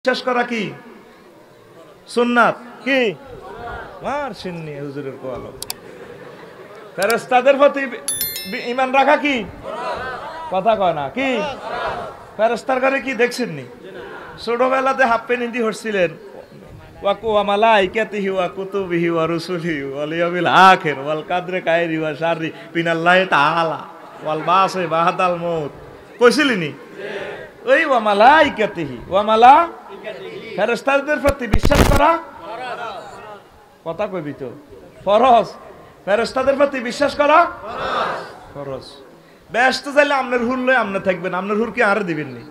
বিশ্বাস করা কি সুন্নাত কি মার সিন্নি হুজুরের কোয়ালো ফেরেশতাদের প্রতি ঈমান রাখা কি কথা কয় না কি ফেরেশতার ঘরে কি দেখছেননি ছোটবেলাতে হাফ প্যান্ট ইন্দি হচ্ছিলেন ওয়া মালাইকাতিহি ওয়া কুতুবিহি ওয়া রুসুলিহি ওয়াল ইয়াউমিল আখির ওয়াল কাদরি খাইরি ওয়া শাররি মিনাল্লাহি তাআলা ওয়াল বাসি বাদাল মউত কইছিলেনি ওই ওয়া মালাইকাতিহি ওয়া ফেরেশতাদের প্রতি বিশ্বাস করা কথা কইবি তো ফরজ ফেরেশতাদের প্রতি বিশ্বাস করা ফরজ ব্যস্ত চাইলে আপনার হুর লই আপনি থাকবেন আপনার হুর কি আর দিবেননি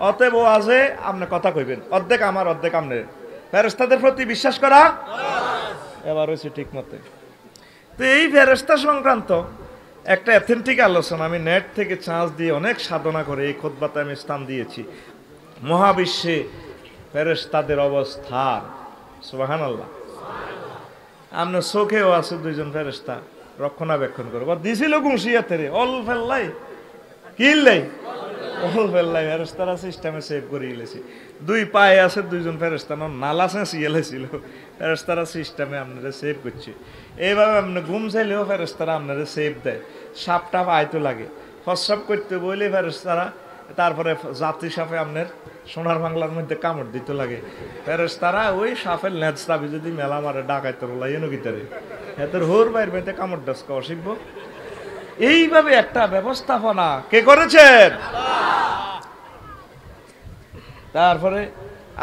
অতএব ও আছে আপনি কথা কইবেন অর্ধেক আমার অর্ধেক আপনার ফেরেশতাদের প্রতি বিশ্বাস করা এবার হচ্ছে ঠিক মতে তো এই ফেরেশতা সংক্রান্ত একটা অথেন্টিক আলোচনা আমি নেট থেকে চান্স দিয়ে অনেক সাধনা করে এই খুতবাতে আমি স্থান দিয়েছি মহাবিশ্বে ফেরেশতাদের অবস্থান সুবহানাল্লাহ আপনার চোখেও আছে দুইজন ফেরেশতা রক্ষণাবেক্ষণ করে বা দিছিল ঘুষিয়াতে রে অল ফেললাই কিল্লাই অল ফেললাই ফেরেশতারা সিস্টেমে সেভ করে ইলেছি দুই পায়ে আছে দুইজন ফেরেশতা নালা চেঁচিয়ে লেছিল ফেরেশতারা সিস্টেমে আপনারা সেভ করছে এইভাবে আপনি ঘুম চাইলেও ফেরেশতারা আপনারা সেভ দেয় সাপটা পাইতো লাগে ফসাপ করতে বলে ফেরেশতারা তারপরে যাত্রী সাপে আপনার সোনার বাংলার মধ্যে কামড় দিতে লাগে ফেরেশতারা ওই সাপের লেজ চাবি যদি মেলা মারে ডাকাইতে লাই এনো গিতারে এদের হোর বাইর মেতে কামড় ডাস অসিব্য এইভাবে একটা ব্যবস্থাপনা কে করেছেন তারপরে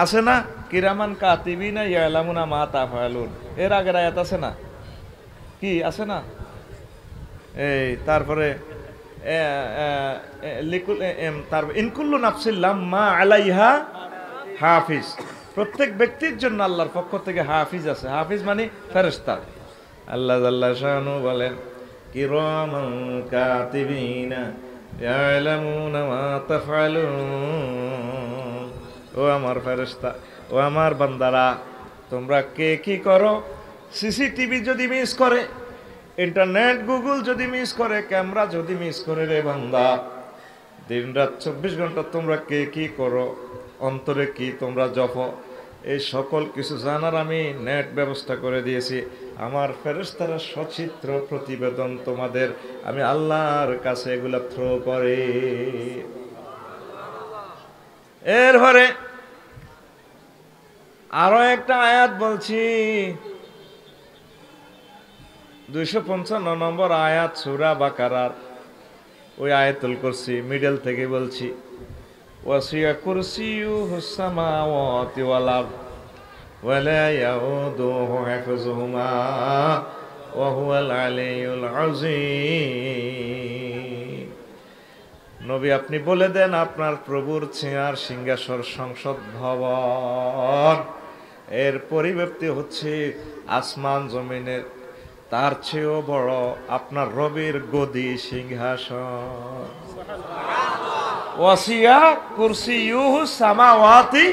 আছে না কিরামান কাতিবিনা ইয়ালামুনা মা তাফালুন এর আগের আয়াত আছে না কি আছে না এই তারপরে ইনকুল্লু নাফসিন লাম্মা আলাইহা হাফিজ প্রত্যেক ব্যক্তির জন্য আল্লাহর পক্ষ থেকে হাফিজ আছে হাফিজ মানে ফেরেশতা আল্লাহ জাল্লা শানু বলেন কিরামান কাতিবিনা ইয়ালামুনা মা তাফআলুন ও আমার ফেরেশতা ও আমার বান্দারা তোমরা কে কি করো সিসিটিভি যদি মিস করে ইন্টারনেট গুগল যদি মিস করে ক্যামেরা যদি মিস করে রে বান্দা দিন রাত 24 ঘন্টা তোমরা কে কি করো অন্তরে কি তোমরা জপ এই সকল কিছু জানার আমি নেট ব্যবস্থা করে দিয়েছি আমার ফেরেশতারা সচিত্র প্রতিবেদন তোমাদের আমি আল্লাহর কাছে এগুলা থ্রো করে এরপরে আরো একটা আয়াত বলছি 255 নম্বর আয়াত সূরা বাকারার ওই আয়াতুল কুরসি মিডল থেকে বলছি ওয়াসিয়া কুরসিয়ুহুস সামাওয়াতি ওয়াল আরদ ওয়ালা ইয়াউদুহু হিফযুহুমা ওয়া হুয়াল আলিয়্যুল আযীম নবী আপনি বলে দেন আপনার প্রভুর চেয়ার সিংহাসন সংসদ ভবন এর পরিব্যাপ্তি হচ্ছে আসমান জমিনের তার চেয়েও বড় আপনার রবের গদি সিংহাসন ওয়াসিয়া কুরসিয়ুহুস সামাওয়াতি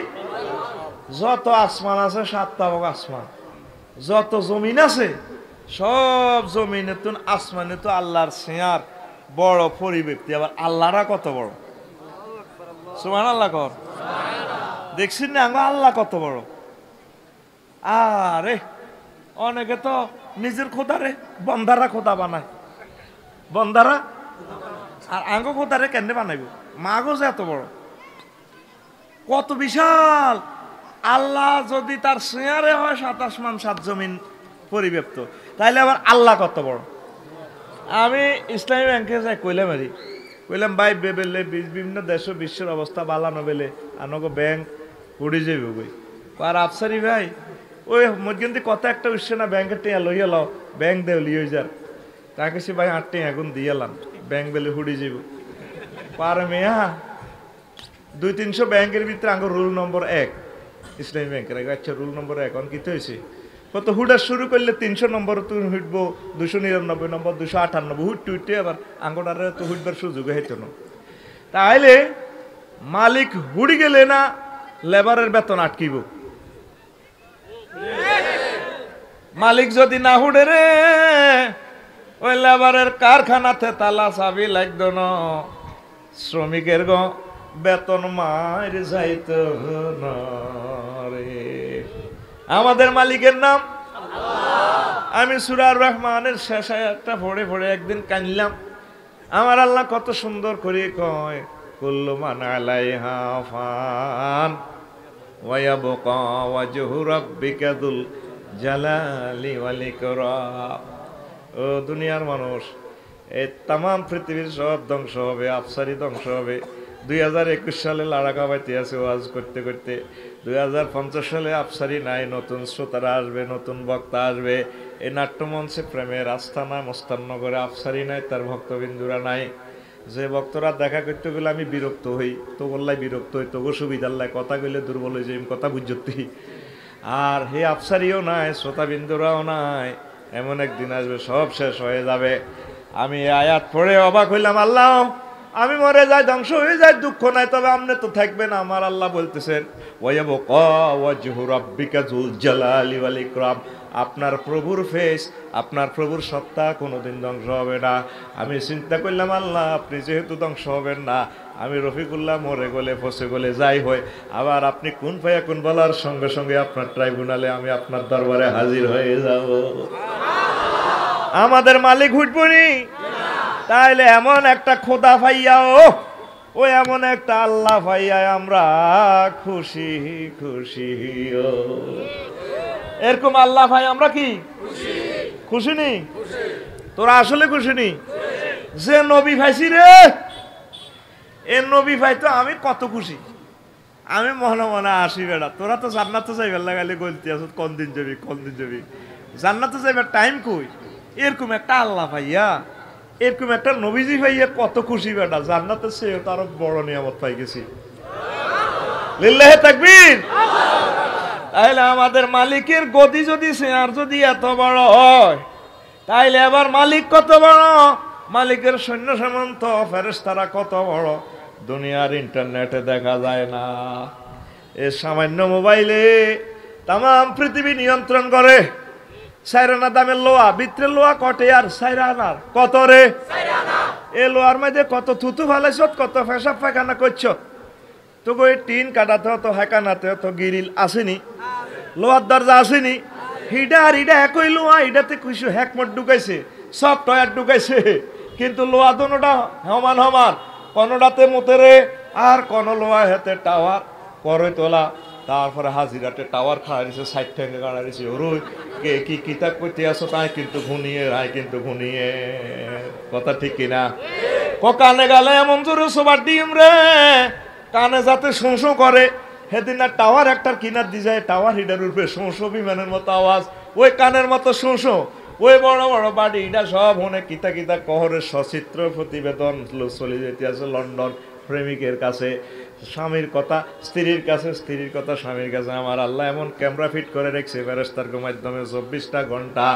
যত আসমান আছে 7টা আসমান যত জমিন আছে সব জমিনে তো আসমানে তো আল্লাহর চেয়ার বড় পরিব্যাপ্তি আবার আল্লাহরা কত বড় সুবহানাল্লাহ কর দেখছেন না আল্লাহ কত বড় আরে অনেকে তো নিজের খোদারে বন্ধারা খোদা বানায় বন্ধারা আর আঙ্গ খোদারে কেন বানাইব মাগো যে এত বড় কত বিশাল আল্লাহ যদি তার চেয়ারে হয় 7 আসমান 7 জমিন পরিব্যাপ্ত তাইলে আবার আল্লাহ কত বড় আমি ইসলামী ব্যাংকে যাই কইলাম ভাই বেবেলে বিভিন্ন দেশ বিশ্বের অবস্থা বালানো বেলে আনগো ব্যাংক উড়ে যাবে বই আর আফসারি ভাই ওই মধ্যে কত একটা উঠছে না ব্যাংকের টিয়া লইয়া লও ব্যাংক দেও লিয়ে যার তাকে সে ভাই 8 টাকা এখন দিয়েলাম ব্যাংক বেলে হুড়ি যাব পার মেয়া 200-300 ব্যাংকের ভিতরে আঙ্গ রুল নম্বর 1 ইসলামী ব্যাংকের আচ্ছা রুল নম্বর 1 অন কিতে হয়েছে কত হুডা শুরু করলে 300 নম্বর তুমি হুটবো 299 নম্বর 298 হুট টুইটে আবার আঙ্গটারে তো হুটবার সুযোগ হইতো না তাইলে মালিক হুড়ি গেলে না লেবারের বেতন আটকিব মালিক যদি না হুড়ে রে ওই লেবারের কারখানাতে তালা চাবি লাগতো না শ্রমিকের গো বেতন মার যাইত না রে। আমাদের মালিকের নাম আমি সূরা রহমানের শেষ আয়াতটা পড়ে পড়ে একদিন কাঁদলাম। আমার আল্লাহ কত সুন্দর করে কয়, কুল্লু মান আলাইহা ফান ওয়া ইয়াবকা ওয়াজহু রাব্বিকা যুল জালালি ওয়াল ইকরাম। ও দুনিয়ার মানুষ, এই তাম পৃথিবীর সব ধ্বংস হবে, আফসারি ধ্বংস হবে। 2021 সালে লাড়াকা বাইতে আছে ওয়াজ করতে করতে, 2050 সালে আফসারি নাই, নতুন শ্রোতারা আসবে, নতুন বক্তা আসবে। এই নাট্যমঞ্চে প্রেমের আস্থানা মোস্তান্নগরে আফসারি নাই, তার ভক্তবিন্দুরা নাই। যে ভক্তরা দেখা করতে গেলে আমি বিরক্ত হই, তো বললাই বিরক্ত হই, তবু সুবিধার লাই কথা কইলে দুর্বল হয়ে যাই, কথা বুঝতে। আর হে আফসারিও নাই, শ্রোতাবিন্দুরাও নাই। এমন একদিন আসবে সব শেষ হয়ে যাবে। আমি আয়াত পড়ে অবাক হইলাম, আল্লাহ আমি মরে যাই, ধ্বংস হয়ে যায়, দুঃখ নাই, তবে আপনি তো থাকবেন। আমার আল্লাহ বলতেছেন, ওয়ায়াবকা ওয়াজহু রাব্বিকা যুল জালালি ওয়াল ইকরাম, আপনার প্রভুর ফেস, আপনার প্রভুর সত্তা কোনোদিন ধ্বংস হবে না। আমি চিন্তা করলাম, আল্লাহ আপনি যেহেতু ধ্বংস হবেন না, আমি রফিকুল্লাহ মরে গেলে ফসে গেলে যাই হয়, আবার আপনি কোন ফায়াকুন বলার সঙ্গে সঙ্গে আপনার ট্রাইব্যুনালে আমি আপনার দরবারে হাজির হয়ে যাব। আমাদের মালিক উঠবনি, তাইলে এমন একটা খোদা পাইয়া, ও এমন একটা আল্লাহ পাইয়া আমরা খুশি খুশি। এরকম আল্লাহ ভাই আমরা কি খুশি নি? তোরা আসলে খুশি নি? যে নবী ভাইছি রে, এ নবী ভাই তো আমি কত খুশি। আমি মনে মনে আসি বেড়া, তোরা তো জান্নাতে যাইবার লাগালে গলতি আছো, কোন দিন যাবি কোন দিন যাবি, জান্নাতে যাইবার টাইম কই? এরকম একটা আল্লাহ ভাইয়া, এরকম একটা নবীজি ভাইয়া কত খুশি বেটা। জান্নাতের চেয়ে তার বড় নিয়ামত পাই গেছি। লিল্লাহি তাকবীর। তাইলে আমাদের মালিকের গদি যদি চেয়ার যদি এত বড় হয়, তাইলে আবার মালিক কত বড়, মালিকের সৈন্য সামন্ত ফেরেশতারা কত বড়, দুনিয়ার ইন্টারনেটে দেখা যায় না। এ সামান্য মোবাইলে তাম পৃথিবী নিয়ন্ত্রণ করে। সাইরানা দামের লোহা, ভিতরে লোহা কটে আর সাইরানার কত রে? এ লোহার মধ্যে কত থুতু ফালাইছ, কত পেশাব পায়খানা করছ, তো ওই টিন কাটাতে হতো, হেকানাতে হতো, গিরিল আসেনি, লোহার দরজা আসেনি, হিডা আর হিডা একই লোহা, হিডাতে কিছু হ্যাকমট ঢুকাইছে, সফটওয়্যার ঢুকাইছে, কিন্তু লোহা দোনোটা সমান সমান, কোনোটাতে মতেরে আর কোন লোহা হাতে টাওয়ার করে তোলা। তারপরে হাজিরাতে টাওয়ার খাড়াইছে, 60 টাকা কাড়াইছে, ওরই কে কি কিতাব করতে আসো, তাই কিন্তু ঘুনিয়ে রায় কিন্তু ঘুনিয়ে, কথা ঠিক কিনা? কানে গালে এমন জোরে সবার ডিম রে, কানে যাতে শোঁ করে। সেদিন না টাওয়ার একটার কিনার দি যায়, টাওয়ার হিডার উঠবে শোঁ বিমানের মতো আওয়াজ, ওই কানের মতো শোঁ, ওই বড় বড় বাড়ি, এটা সব হনে কিতা কিতা কহরের সচিত্র প্রতিবেদন চলে যেতে আছে লন্ডন। প্রেমিকের কাছে স্বামীর কথা স্ত্রীর কাছে, স্ত্রীর কথা স্বামীর কাছে। আমার আল্লাহ এমন ক্যামেরা ফিট করে রেখেছে ফেরেশতার মাধ্যমে 24টা ঘন্টা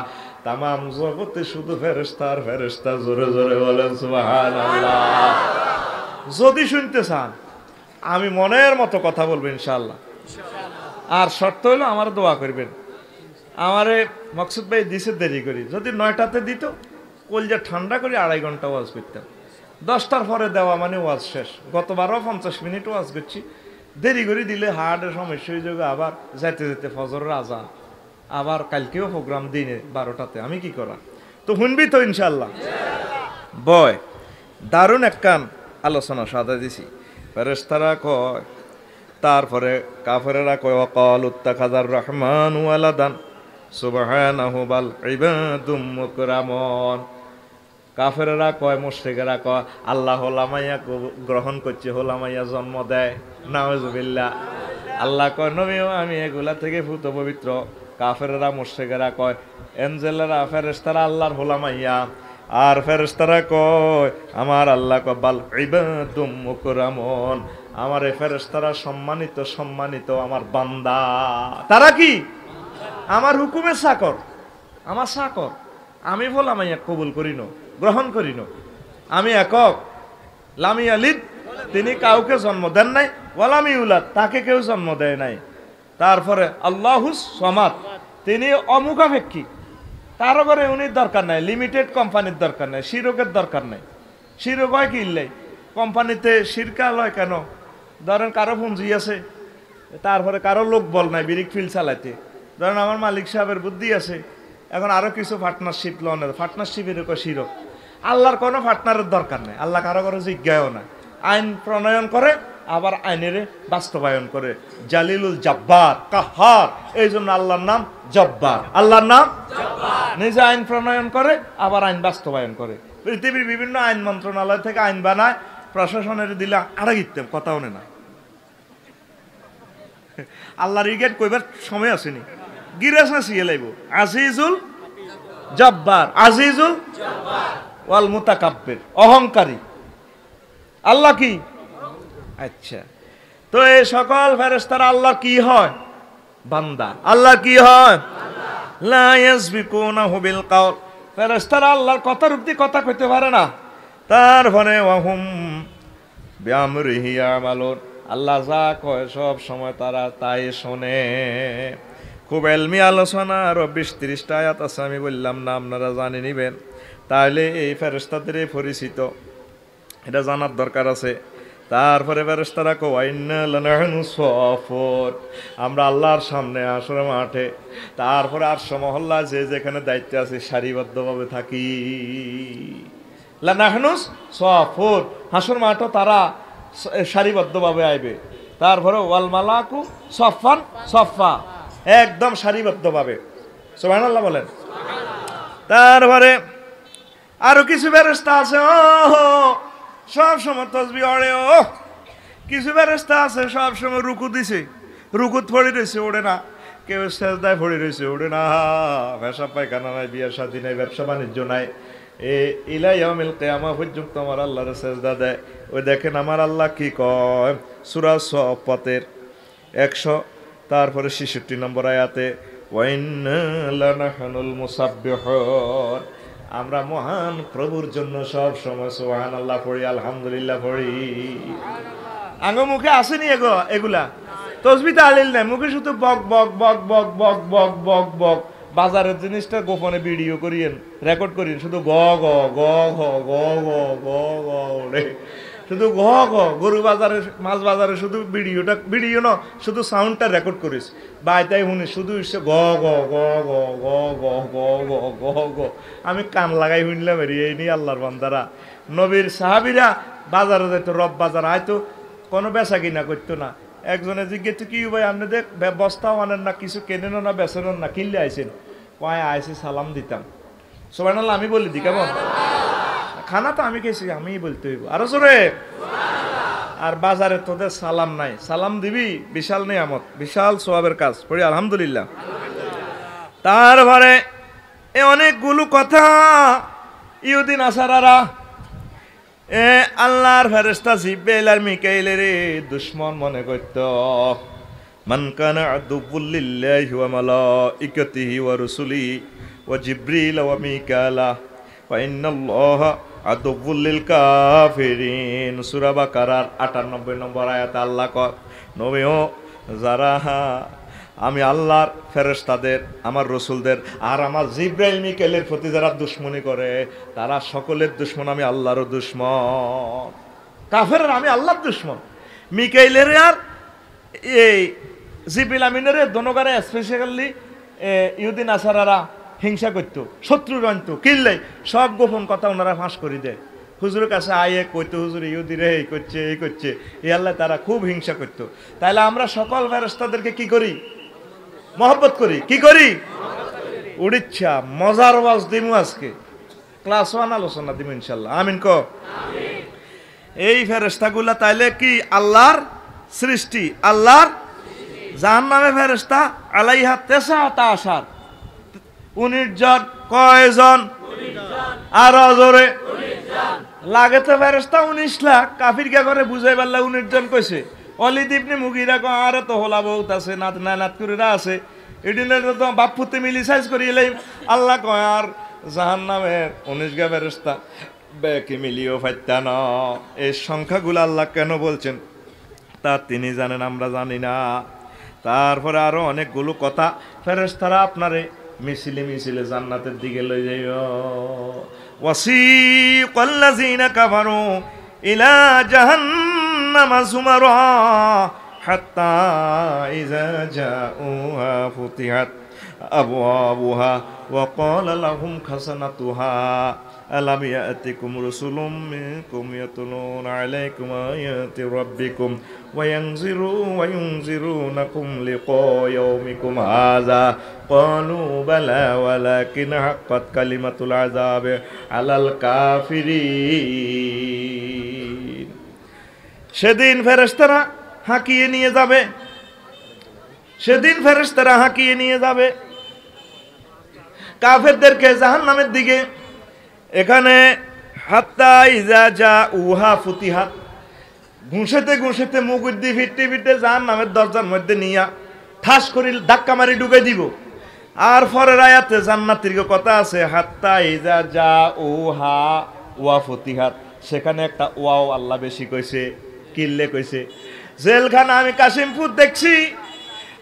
তামাম জগতে শুধু ফেরেশতার ফেরেশতা। জোরে জোরে বলেন সুবহানাল্লাহ। যদি শুনতে চান আমি মনের মতো কথা বলবো ইনশাআল্লাহ, আর শর্ত হলো আমার দোয়া করবেন। আমারে মকসুদ ভাই দিছে দেরি করি, যদি 9টাতে দিত কলজা ঠান্ডা করে 2.5 ঘন্টা ওয়াজ করতাম। 10টার পরে দেওয়া মানে ওয়াজ শেষ। গতবারও 50 মিনিট ওয়াজ করছি, দেরি করে দিলে হার্টের সমস্যা হয়ে যাবে, আবার যেতে যেতে ফজরের আজান, আবার কালকেও প্রোগ্রাম দিনে 12টাতে, আমি কি করা? তো শুনবি তো ইনশাল্লাহ। বয় দারুণ একখান আলোচনা সাদা দিছি। ফেরেশতারা কয়, তারপরে কাফেরেরা কয়, ওয়াকাল উত্তাখাযার রহমান ওয়ালাদান সুবহানাহু বাল ইবাদুম মুকরামুন। কাফেরেরা কয়, মুশরিকেরা কয়, আল্লাহ হোলামাইয়া গ্রহণ করছে, হোলামাইয়া জন্ম দেয়, নাউজুবিল্লাহ। আল্লাহ কয়, নবীও আমি এগুলা থেকে ভূত পবিত্র। কাফেরেরা মুশরিকেরা কয়, এঞ্জেলেরা ফেরেশতারা আল্লাহর হোলামাইয়া। আর ফেরেশতারা কয়, আমার আল্লাহ কয় বাল ইবাদুম মুকরামুন, আমার এই ফেরেশতারা সম্মানিত সম্মানিত আমার বান্দা। তারা কি? আমার হুকুমের চাকর, আমার চাকর। আমি হোলামাইয়া কবুল করিনো, গ্রহণ করিনো। আমি একক, লামি আলিদ, তিনি কাউকে জন্ম দেন নাই, ওয়ালামি উলাদ, তাকে কেউ জন্ম দেয় নাই। তারপরে আল্লাহুস সামাদ, তিনি অমুখাপেক্ষী, কারো করে উনি দরকার নাই, লিমিটেড কোম্পানির দরকার নাই, শিরকের দরকার নাই। শিরক হয় কি ইল্লাই কোম্পানিতে শিরকা লয় কেন? ধরেন কারো পুঁজি আছে, তারপরে কারো লোক বল নাই বিরিক ফিল চালাইতে, ধরেন আমার মালিক সাহেবের বুদ্ধি আছে, এখন আরো কিছু পার্টনারশিপ লোনের পার্টনারশিপের শিরক। আল্লাহর কোনো পার্টনারের দরকার নেই, আল্লাহ কারো কারো জিজ্ঞাও না, আইন প্রণয়ন করে আবার আইনের বাস্তবায়ন করে। জালিলুল জব্বার কাহার, এই জন্য আল্লাহর নাম জব্বার, আল্লাহর নাম নিজে আইন প্রণয়ন করে আবার আইন বাস্তবায়ন করে। পৃথিবীর বিভিন্ন আইন মন্ত্রণালয় থেকে আইন বানায়, প্রশাসনের দিলে আড়া গিরতেম কথা হনে না। আল্লাহর ইগেট কইবার সময় আসেনি, গিরাস না সিয়ে লাইব। আজিজুল জব্বার, আজিজুল ওয়াল মুতাকাব্বির, অহংকারী। আল্লাহ কি? আচ্ছা, তো এই সকল ফেরেশতারা আল্লাহ কি হয়? বান্দা। আল্লাহ কি হয়? লা ইয়াসবিকুনাহু বিল কাওল, ফেরেশতারা আল্লাহর কথার উপর কথা কইতে পারে না। তারপরে ওয়াহুম বিআমরিহি ইয়ামালুন, আল্লাহ যা কয় সব সময় তারা তাই শোনে। খুব এলমি আলোচনা, আরো 20-30টা আয়াত আছে, আমি বললাম না, আপনারা জানে নিবেন। তাহলে এই ফেরেশতাদের পরিচিত এটা জানার দরকার আছে। তারপরে ফেরেশতারা কয় ওয়াইন্না লানাহনু সাফুর, আমরা আল্লাহর সামনে আসর মাঠে, তারপরে আরশ মহল্লা যে যেখানে দায়িত্বে আছে সারিবদ্ধভাবে থাকি। লানাহনু সাফুর, হাসর মাঠে তারা সারিবদ্ধভাবে আইবে। তারপরে ওয়াল মালাকু সফান সফা, একদম সারিবদ্ধভাবে। সুবহানাল্লাহ বলেন। তারপরে আরো কিছু ফেরেশতা আছে, ও সব সময় তসবিহ পড়ে। ও কিছু ফেরেশতা আছে সব সময় রুকু দিছে, রুকুত পড়ে রয়েছে, ওড়ে না। কেউ সেজদায় পড়ে রয়েছে, ওড়ে না। পেশাব পায়খানা নাই, বিয়ে শাদী নাই, ব্যবসা বাণিজ্য নাই, ইলা ইয়াউমিল কিয়ামা পর্যন্ত আমার আল্লাহর সেজদা দেয়। ওই দেখেন আমার আল্লাহ কি কয় সূরা সফাতের 100 তারপরে 66 নম্বর আয়াতে, ওয়াইন্না লানাহনুল মুসাব্বিহুন, আমরা মহান প্রভুর জন্য সব সময় সুবহানাল্লাহ পড়ি, আলহামদুলিল্লাহ পড়ি। আঙ্গ মুখে আসেনি এগুলা তসবিহ তাহলিল নাই, মুখে শুধু বক বক বক বক বক বক বক বক। বাজারের জিনিসটা গোপনে ভিডিও করিয়েন, রেকর্ড করিয়েন, শুধু গ গ গ ঘ গ গ গ গ রে, শুধু গ গ। গরু বাজারে, মাছ বাজারে শুধু ভিডিও না, শুধু সাউন্ডটা রেকর্ড করিস, বাইতাই শুনি শুধু গ গ গ গ গ গ গ গ গ গ। আমি কান লাগাই শুনলাম, এই নি আল্লাহর বান্দারা। নবীর সাহাবীরা বাজারে যেত, রব বাজার হয়তো কোনো বেচা কিনা করতো না। একজনে জিজ্ঞেস কি ভাই আপনি দেখ বস্তাও আনেন না, কিছু কেনেন না, বেচেন না, কিনলে আইসেন? কয় আইসি সালাম দিতাম। সুবহানাল্লাহ আমি বলি দি কেমন? খানা তো আমি খেয়েছি, আমি বলতে হইব আরো জোরে। আর বাজারে তোদের সালাম নাই, সালাম দিবি, বিশাল নিয়ামত, বিশাল সওয়াবের কাজ, পড়ি আলহামদুলিল্লাহ। তারপরে এ অনেকগুলো কথা ইহুদি নাসারারা আল্লাহর ফেরেশতা জিবরাইল আর মিকাইলের দুশমন মনে করত। মান কানা আদুউল লিল্লাহি ওয়া মালাইকাতিহি ওয়া রাসূলিহি ওয়া জিবরিল ওয়া মিকালা ওয়া ইন্নাল্লাহা আদুউল লিল কাফিরিন। সূরা বাকারার 98 নম্বর আয়াতে আল্লাহ কয়, নবীও যারা আমি আল্লাহর ফেরেশতাদের, আমার রসুলদের আর আমার জিবরাইল মিকাইলের প্রতি যারা দুশ্মনী করে, তারা সকলের দুশ্মন, আমি আল্লাহরও দুশ্মন। কাফেরের আমি আল্লাহর দুশ্মন। মিকাইলের আর এই জিবরিল আমিনের দনগারে স্পেশালি ইহুদি নাসারারা হিংসা করতো, শত্রু রানতো, কিনলে সব গোপন কথা ওনারা ফাঁস করে দেয়। হুজুরের কাছে আয়ে কইতো, হুজুর ইহুদিরে এই করছে এই করছে, এই আল্লাহ তারা খুব হিংসা করতো। তাইলে আমরা সকল ফেরেশতাদেরকে কি করি? মহব্বত করি। কি করি? উড়িচ্ছা মজার ওয়াজ দিমু আজকে, ক্লাস 1 আলোচনা দিমু ইনশাআল্লাহ। আমিন ক। এই ফেরেশতাগুলা তাইলে কি আল্লাহর সৃষ্টি, আল্লাহর জাহান্নামে ফেরেশতা আলাইহা 19 19 জন। কয়জন? আর জোরে লাগে তো ফেরেশতা 19 লাখ। কাফির কে করে বুঝাই পারলা 19 জন কইছে। অলিদ ইবনে মুগীরা কো আরে তো হোলা বহুত আছে, নাত নাত কইরা আছে, এদিনে তো বাপ পুতে মিলি সাইজ করি এলাই। আল্লাহ কয় আর জাহান্নামের 19 গা ফেরেশতা বেকে মিলিও ফাইতা না। এই সংখ্যাগুলো আল্লাহ কেন বলছেন তা তিনি জানেন, আমরা জানি না। তারপরে আরো অনেকগুলো কথা ফেরেশতারা আপনারে মিছিলে মিছিলে জান্নাতের দিকে লই যাইও। ওয়াসিকাল্লাযিনা কাফারু ইলা জাহান্নাম জাহান্নামা যুমারা হাত্তা ইযা জাউহা ফুতিহাত আবওয়াবুহা ওয়া ক্বালা লাহুম খাসানাতুহা আলাম ইয়াতিকুম রাসূলুম মিনকুম ইয়াতলুনা আলাইকুম আয়াতি রাব্বিকুম ওয়া ইউনজিরুনাকুম লিকা ইয়াউমিকুম হাযা ক্বালু বালা ওয়ালাকিন হাক্কাত কালিমাতুল আযাবি আলাল কাফিরিন। সেদিন ফেরেশতারা হাঁকিয়ে নিয়ে যাবে, সেদিন ফেরেশতারা হাঁকিয়ে নিয়ে যাবে কাফেরদেরকে জাহান্নামের দিকে। এখানে হাত্তা ইজা জাউহা ফুতিহাত, ঘুষেতে ঘুষেতে মুগুর দিয়ে ফিরতে ফিরতে জাহান্নামের দরজার মধ্যে নিয়া ঠাস করে ধাক্কা মারি ঢুকে দিব। আর পরের আয়াতে জান্নাতীর কথা আছে হাত্তা ইজা জাউহা ওয়া ফুতিহাত, সেখানে একটা ওয়াও আল্লাহ বেশি কইছে, কিল্লে কইছে। জেলখানা আমি কাশিমপুর দেখছি,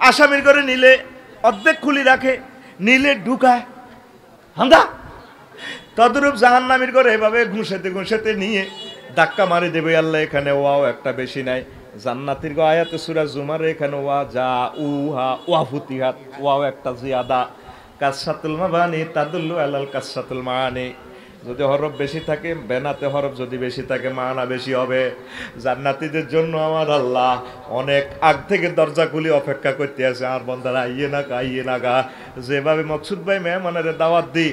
আসামির করে নিলে অর্ধেক খুলি রাখে, নিলে ঢুকায় হান্দা। তদরূপ জাহান্নামীর করে এভাবে ঘুষেতে ঘুষেতে নিয়ে ধাক্কা মারি দেবে আল্লাহ। এখানে ওয়াও একটা বেশি নাই। জান্নাতীর আয়াতে সূরা জুমার এখানে ওয়া জাউহা ওয়া ফুতিহাত, ওয়াও একটা জিয়াদা। কাসরাতুল মাবানি তাদুল্লু আলাল কাসরাতুল মাআনি, যদি হরফ বেশি থাকে বেনাতে হরফ যদি বেশি থাকে মানা বেশি হবে। জান্নাতীদের জন্য আমার আল্লাহ অনেক আগ থেকে দরজা খুলে অপেক্ষা করতে আছে, আর বন্দারা আইয়ে না গা আইয়ে না গা। যেভাবে মকসুদ ভাই মেহমানের দাওয়াত দিই,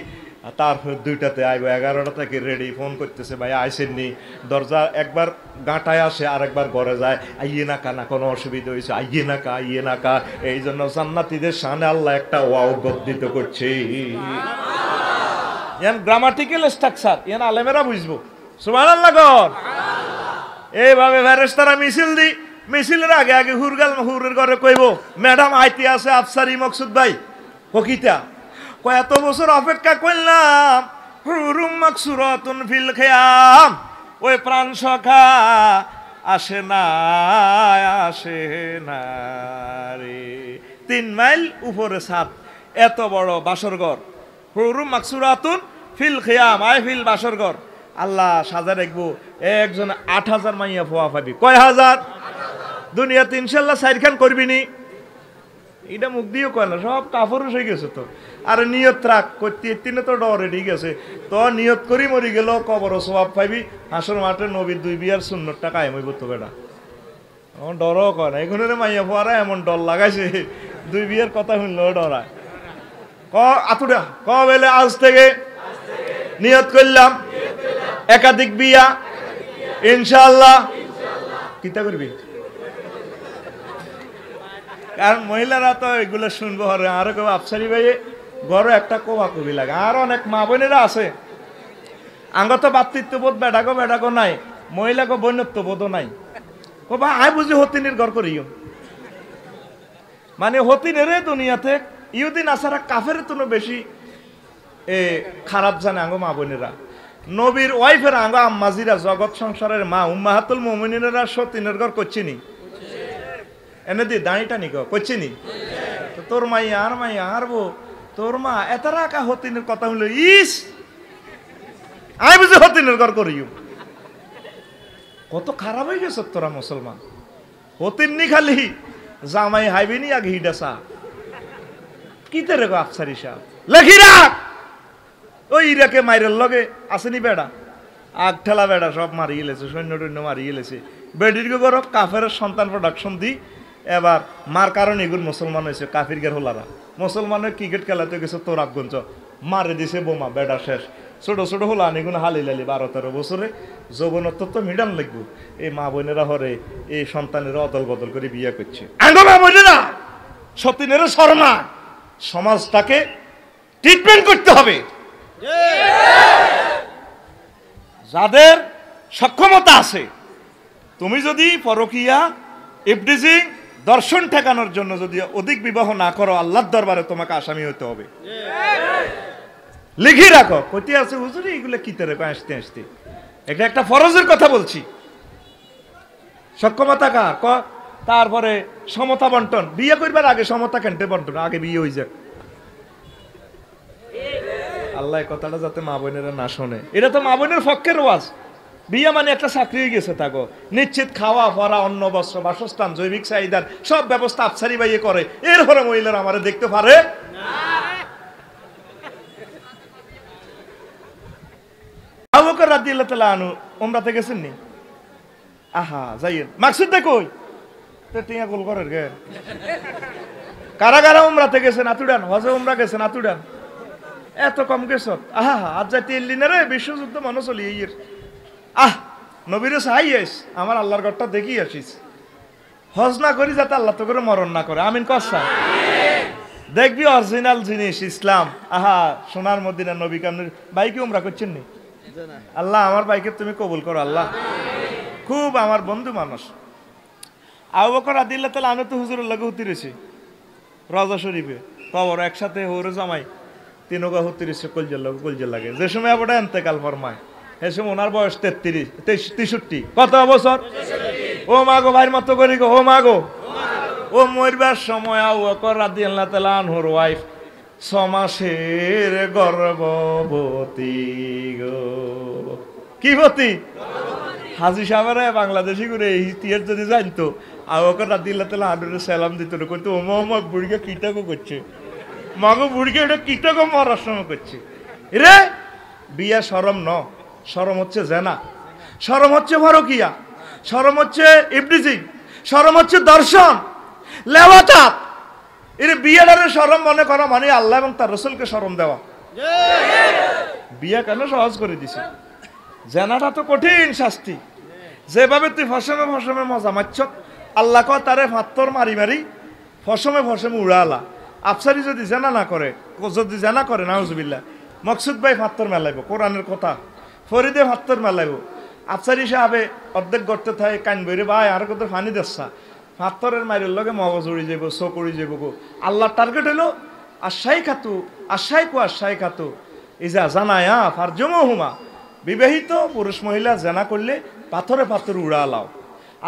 তারপর 2টাতে আইব, 11টা থেকে রেডি, ফোন করতেছে ভাই আইসেননি। দরজা একবার গাঁটায় আসে আর একবার ঘরে যায়, আইয়ে না কা, না কোনো অসুবিধা হয়েছে, আইয়ে না কা আইয়ে না কা। এই জন্য জান্নাতীদের শানে আল্লাহ একটা ওয়াও গদ্দিত করছে। ইয়ান গ্রামাটিক্যাল স্ট্রাকচার ইয়ান আলেমেরা বুঝবো। সুবহানাল্লাহ গর। এইভাবে ফেরেশতারা মিছিল দি, মিছিলের আগে আগে হুরের ঘরে কইব ম্যাডাম আইতে আছে আফসারি মকসুদ ভাই হকিতা কত বছর অপেক্ষা করলাম, হুরুম মাকসুরাতুন ফিল খিয়াম, ওই প্রাণ সখা আসে না আসে না রে। 3 মাইল উপরে ছাদ, এত বড় বাসরঘর, হুরুম মাকসুরাতুন ফিল খিয়াম, আই ফিল বাসরঘর। আল্লাহ সাজা রাখবো একজন 8000 মাইয়া ফোয়া পাবি। কয় হাজার? দুনিয়াতে ইনশাল্লাহ 4 খান করবি নি। এটা মুখ দিয়েও কয় না, সব কাফরুষ হয়ে গেছে তো। আর নিয়ত রাখ করতে তিনে তো ডরে ঠিক আছে তো, নিয়ত করি মরি গেল কবর সওয়াব পাইবি। হাসর মাঠে নবীর 2 বিয়ার সুন্নতটা কায়েম হইব তো বেটা। আমার ডরও কয় না, এখানে মাইয়া ফোয়ারা এমন ডর লাগাইছে 2 বিয়ার কথা শুনলেও ডরায়। আতুডা ক বেলে আজ থেকে নিয়ত করলাম একাধিক বিয়া ইনশাআল্লাহ। কিতা করবি? কারণ মহিলারা তো এগুলো শুনবো হরে, আরো কেউ আফসারি ভাই ঘরে একটা কোয়া কবি লাগে। আর অনেক মা বোনেরা আছে আঙ্গত বাতৃত্ববোধ বেড়াগো নাই, মহিলাকে বন্যত্ববোধও নাই। ও বা আয় বুঝি হতিনের ঘর করিও, মানে হতিনের দুনিয়াতে ইহুদি নাসারা কাফের তো বেশি খারাপ জানে আঙ্গ মা বোনেরা। নবীর ওয়াইফের আঙ্গ আম্মাজিরা জগৎ সংসারের মা উম্মাহাতুল মুমিনিনেরা সতীনের ঘর করছিনি, এনে দি দাঁড়িটা নিক করছিনি। তো তোর মাইয়া আর বো তোর মা এত রাখা হতিনের কথা হলো ইস আই বুঝি হতিনের ঘর করিও। কত খারাপ হয়ে গেছ তোরা মুসলমান। হতিননি খালি জামাই হাইবিনি আগে হিডাসা কিতে রে গো আফসারি সাহেব লেখি রাখ। ওই ইরাকে মাইরের লগে আসেনি বেড়া, আগ ঠেলা বেড়া সব মারিয়ে গেলেছে, সৈন্য টৈন্য মারিয়ে গেলেছে। বেডির গরব কাফের সন্তান প্রোডাকশন দি এবার মার কারণে এগুলো মুসলমান হয়েছে। কাফির গের হোলারা মুসলমানের ক্রিকেট খেলাতে গেছে তোর আফগঞ্জ মারে দিছে বোমা, বেড়া শেষ। ছোট ছোট হলা এগুলো হালি লালি 12-13 বছরে যৌবনত্ব তো মিডান লাগবো। এই মা বোনেরা হরে এই সন্তানের অদল বদল করে বিয়ে করছে। মা বোনেরা সতীনের শর্মা, সমাজটাকে ট্রিটমেন্ট করতে হবে। যাদের সক্ষমতা আছে, তুমি যদি পরকীয়া ইফটিজিং দর্শন ঠেকানোর জন্য যদি অধিক বিবাহ না করো, আল্লাহর দরবারে তোমাকে আসামি হতে হবে। লিখে রাখো কতি আছে হুজুর এগুলো কি তেরে আসতে আসতে। এটা একটা ফরজের কথা বলছি। সক্ষমতা কার ক, তারপরে সমতা বন্টন। বিয়ে করবার আগে সমতা কেন্দ্রে বন্টন, আগে বিয়ে হয়ে যাক। আল্লাহ কথাটা যাতে মা বোনেরা না শোনে, এটা তো মা বোনের পক্ষের ওয়াজ। বিয়া মানে একটা চাকরি হয়ে গেছে তাকে, নিশ্চিত খাওয়া পরা অন্ন বস্ত্র বাসস্থান জৈবিক চাহিদার সব ব্যবস্থা আফসারি বাইয়ে করে, এরপরে মহিলারা আমারে দেখতে পারে আবু বকর রাদিয়াল্লাহু তাআলা আনহু উমরাতে গেছেন নি? আহা যাইয়েন মাকসুদ কই তো টিয়া গোল করের গে কারা কারা উমরাতে গেছেন আতুডান, হজে উমরা গেছেন আতুডান, এত কম গেছ? আহা আজ যাইতে এলি না রে, বিশ্বযুদ্ধ মানুষ চলি ইয়ের। নবীরে চাই আইস, আমার আল্লাহর ঘরটা দেখি আসিস, হজ না করি যাতে আল্লাহ তো করে মরণ না করে, আমিন কসা দেখবি অরিজিনাল জিনিস ইসলাম। আহা সোনার মদিনা নবী কামনের বাইকে উমরা করছেন নি? আল্লাহ আমার বাইকে তুমি কবুল করো আল্লাহ, খুব আমার বন্ধু মানুষ। আবু বকর রাদিয়াল্লাহু তাআলা আনহু তো হুজুরের লগে উতিরেছি রওজা শরীফে, কবর একসাথে হরে জামাই তিনগা উতিরেছে কলজের লাগে। যে সময় আবার ইন্তেকাল ফরমায় সে সময় ওনার বয়স 63 কত বছর? ও মাগো ভাইয়ের মতো করি গো, ও মাগো ও মরবার সময় আবু বকর রাদিয়াল্লাহু তাআলা আনহুর ওয়াইফ 6 মাসের গর্ভবতী গো। কি বতী? হাজি সাহেবেরা বাংলাদেশি করে ইতিহাস যদি জানতো আবু বকর রাদিয়াল্লাহু তাআলা আনহুর সালাম দিত না, কিন্তু ও মা বুড়িকে কিটাকো করছে, মাগো বুড়িকে এটা কিটাকো মরার সময় করছে রে। বিয়া শরম ন, শরম হচ্ছে জেনা, শরম হচ্ছে পরকিয়া, শরম হচ্ছে ইবলিজিং, শরম হচ্ছে দর্শন লেওয়াতাত। এর বিয়েটারে শরম মনে করা মানে আল্লাহ এবং তার রাসূলকে শরম দেওয়া। বিয়া কেন সহজ করে দিছে? জেনাটা তো কঠিন শাস্তি, যেভাবে তুই ফসমে মজা মারছ, আল্লাহ ক তারে ফাত্তর মারি মারি ফসমে উড়ালা। আফসারি যদি জেনা না করে, যদি জেনা করে নাউজুবিল্লাহ, মকসুদ ভাই ফাত্তর মেলাইব, কোরআনের কথা, ফরিদে ফাত্তর মেলাইব, আফসারি সাহেবে অর্ধেক গড়তে থাকে কান বইরে ভাই আর কত ফানি দেশা ফাত্তরের মাইরের লগে মগজ উড়ি যাব, চোখ উড়ি যাব গো। আল্লাহর টার্গেট হলো আশাই খাতু ইজা জানায়া ফারজুমহুমা, বিবাহিত পুরুষ মহিলা জেনা করলে পাথরে উড়ালাও।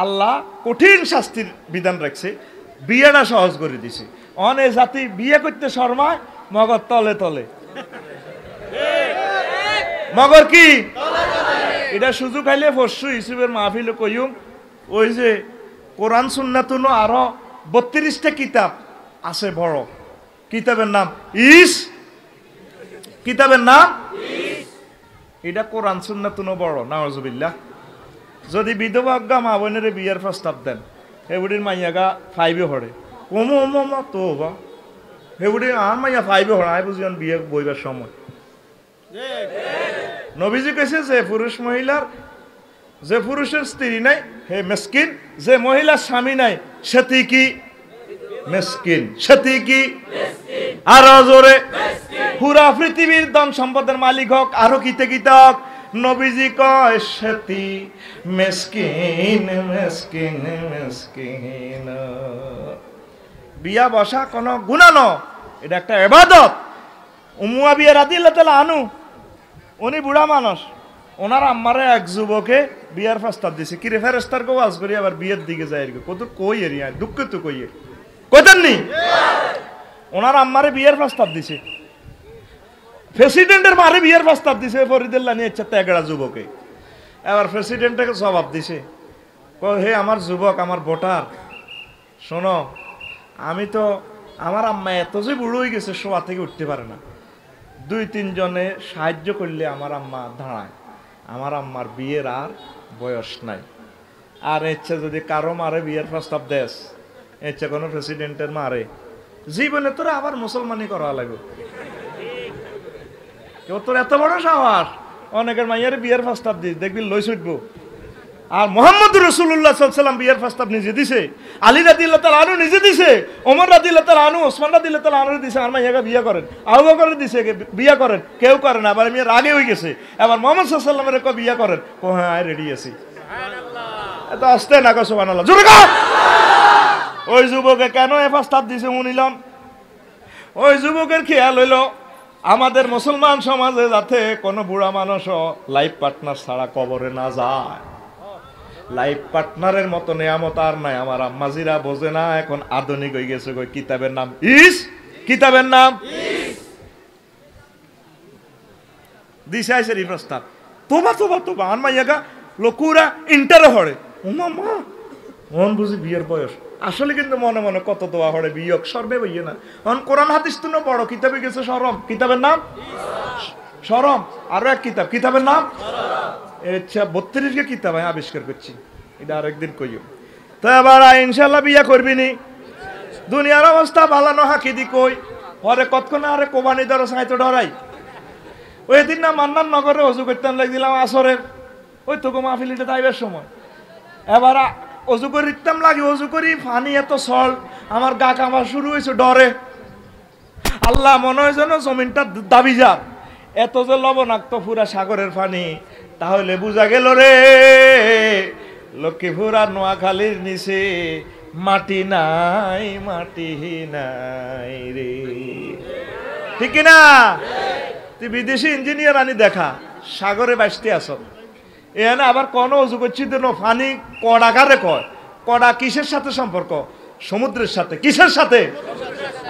আল্লাহ কঠিন শাস্তির বিধান রাখছে, বিয়েটা সহজ করে দিছে। অনেক জাতি বিয়ে করতে শর্মায়, মগর তলে তলে, মগর কি এটা সুযোগ খাইলে পরশু ইউসুফের মাহফিল কইম, ওই যে কোরআন সুন্নাতুন আরো 32টা কিতাব আছে, বড় কিতাবের নাম কিতাবের নাম এটা কোরআন সুন্নাতুন বড় নাউজুবিল্লাহ। যদি বিধবা অজ্ঞা মা বোনের বিয়ের প্রস্তাব দেন, হেবুড়ির মাইয়াগা 5-এ হড়ে তো বা হেবুড়ি আর মাইয়া 5-এ হড়ে, আই বুঝি বিয়ে বইবার সময়। নবীজি কেছে যে পুরুষের স্ত্রী নাই হে মিসকিন, যে মহিলার স্বামী নাই সেটি কি মিসকিন, সেটি কি আরো জোরে পুরা পৃথিবীর ধন সম্পদের মালিক হোক আরো কিতে হোক, নবীজি কয় সেটি মিসকিন মিসকিন মিসকিন। বিয়া বসা কোনো গুনাহ ন, এটা একটা ইবাদত। মুয়াবিয়া রাদিয়াল্লাহু তাআলা আনহু উনি বুড়া মানুষ, ওনার আম্মারে এক যুবকে বিয়ার প্রস্তাব দিছে, কিরে ফেরেশতার কো ওয়াজ করি আবার বিয়ের দিকে যায় কত কই এরিয়া দুঃখ তো কই কইতেননি। ওনার আম্মারে বিয়ের প্রস্তাব দিছে, প্রেসিডেন্টের মারে বিয়ের প্রস্তাব দিছে, ফরিদুল্লাহ নিয়ে ইচ্ছা তেগড়া যুবকে। এবার প্রেসিডেন্টকে জবাব দিছে, হে আমার যুবক, আমার ভোটার, শোনো আমি তো আমার আম্মা এত যে বুড়ো হয়ে গেছে শোয়া থেকে উঠতে পারে না, 2-3 জনে সাহায্য করলে আমার আম্মা দাঁড়ায়, আমার আম্মার বিয়ের আর বয়স নাই। আর ইচ্ছে যদি কারো মারে বিয়ের প্রস্তাব দেশ, ইচ্ছে কোনো প্রেসিডেন্টের মারে, জীবনে তোরা আবার মুসলমানই করা লাগবে। কেউ তোর এত বড় সাহস, অনেকের মাইয়ার বিয়ের প্রস্তাব দিস দেখবি লই ছুটবো। আর মুহাম্মদ রাসূলুল্লাহ সাল্লাল্লাহু আলাইহি ওয়াসাল্লাম বিয়ের প্রস্তাব নিজে দিছে, আলী রাদিয়াল্লাহু তাআলা আনহু নিজে দিছে, ওমর রাদিয়াল্লাহু তাআলা আনহু, ওসমান রাদিয়াল্লাহু তাআলা আনহু দিছে, আর মাইয়াকে বিয়ে করেন, আবু বকর দিছে বিয়ে করেন, কেউ করে না। আবার আমি রাগে হয়ে গেছে, আবার মুহাম্মদ সাল্লাল্লাহু আলাইহি ওয়াসাল্লামের কো বিয়ে করেন, কো হ্যাঁ রেডি আছি। সুবহানাল্লাহ, এত আস্তে না কো সুবহানাল্লাহ জোরে কও। ওই যুবকে কেন এই প্রস্তাব দিছে শুনিলাম, ওই যুবকের খেয়াল হইলো আমাদের মুসলমান সমাজে যাতে কোনো বুড়া মানুষও লাইফ পার্টনার ছাড়া কবরে না যায়। লাইফ পার্টনারের মতো নিয়ামত আর নাই। আমার আম্মাজিরা বোঝে না, এখন আধুনিক হয়ে গেছে। কিতাবের নাম কিতাবের নাম দিছে আইসের এই প্রস্তাব। তোবা তোবা তোবা, আর মাইয়াগা লোকুরা ইন্টারে হড়ে ও মামা মন বুঝি বিয়ের বয়স আসলে কিন্তু মনে মনে কত দোয়া হড়ে বিয়োগ সর্বে বইয়ে না অন কোরআন হাদিস তো বড় কিতাবে গেছে শরম কিতাবের নাম শরম আরো এক কিতাবের নাম আচ্ছা 32 কে কিতাব আমি আবিষ্কার করছি এটা আরেকদিন কইও তো এবার ইনশাআল্লাহ বিয়া করবি নি দুনিয়ার অবস্থা ভালো না হাকি দি কই পরে কতক্ষণ আরে কোবানি ধরো সাইতো ডরাই ওই দিন না মান্নান নগরে অজু করতাম লাগছিলাম আসরের ওই তো মাহফিলিটা তাইবার সময় এবার অজু করে দিতাম লাগে অজু করি পানি এত সল আমার গা কামা শুরু হয়েছে ডরে আল্লাহ মনে হয় যেন জমিনটা দাবি যা এত যে লবণাক্ত পুরা সাগরের পানি তাহলে বুঝা গেল রে লক্ষ্মীপুরা নোয়াখালীর নিচে মাটি নাই রে ঠিক না তুই বিদেশি ইঞ্জিনিয়ার আনি দেখা সাগরে বাঁচতে আস এখানে আবার কোন অজু করছি তো পানি কড়াকারে কয় কড়া কিসের সাথে সম্পর্ক সমুদ্রের সাথে কিসের সাথে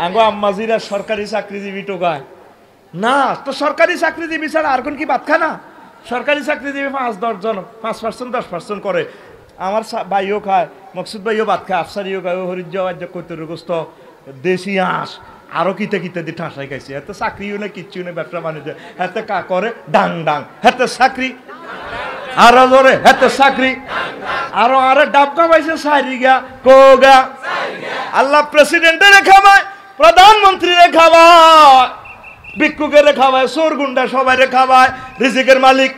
আঙ্গো আম্মাজিরা সরকারি চাকরিজীবী টোকায় না তো সরকারি চাকরিজীবী ছাড়া আর কোন কি বাদ খানা সরকারি চাকরিজীবী 5-10 জন 5% 10% করে আমার ভাইও খায় মকসুদ ভাইও ভাত খায় আফসারিও খায় হরিজ্য কৈতরগ্রস্ত দেশি আঁশ আরো কিতে দি ঠাসাই খাইছে এত চাকরিও না কিচ্ছু না ব্যবসা বাণিজ্য হাতে কা করে ডাং ডাং হাতে চাকরি আরো জোরে হাতে চাকরি আরো আরে ডাবকা পাইছে সাইরিগা কোগা আল্লাহ প্রেসিডেন্টের খাওয়ায় প্রধানমন্ত্রীর খাওয়ায় ভিক্ষুকের খাওয়ায় চোর গুন্ডা সবাই খাওয়ায় রিজিকের মালিক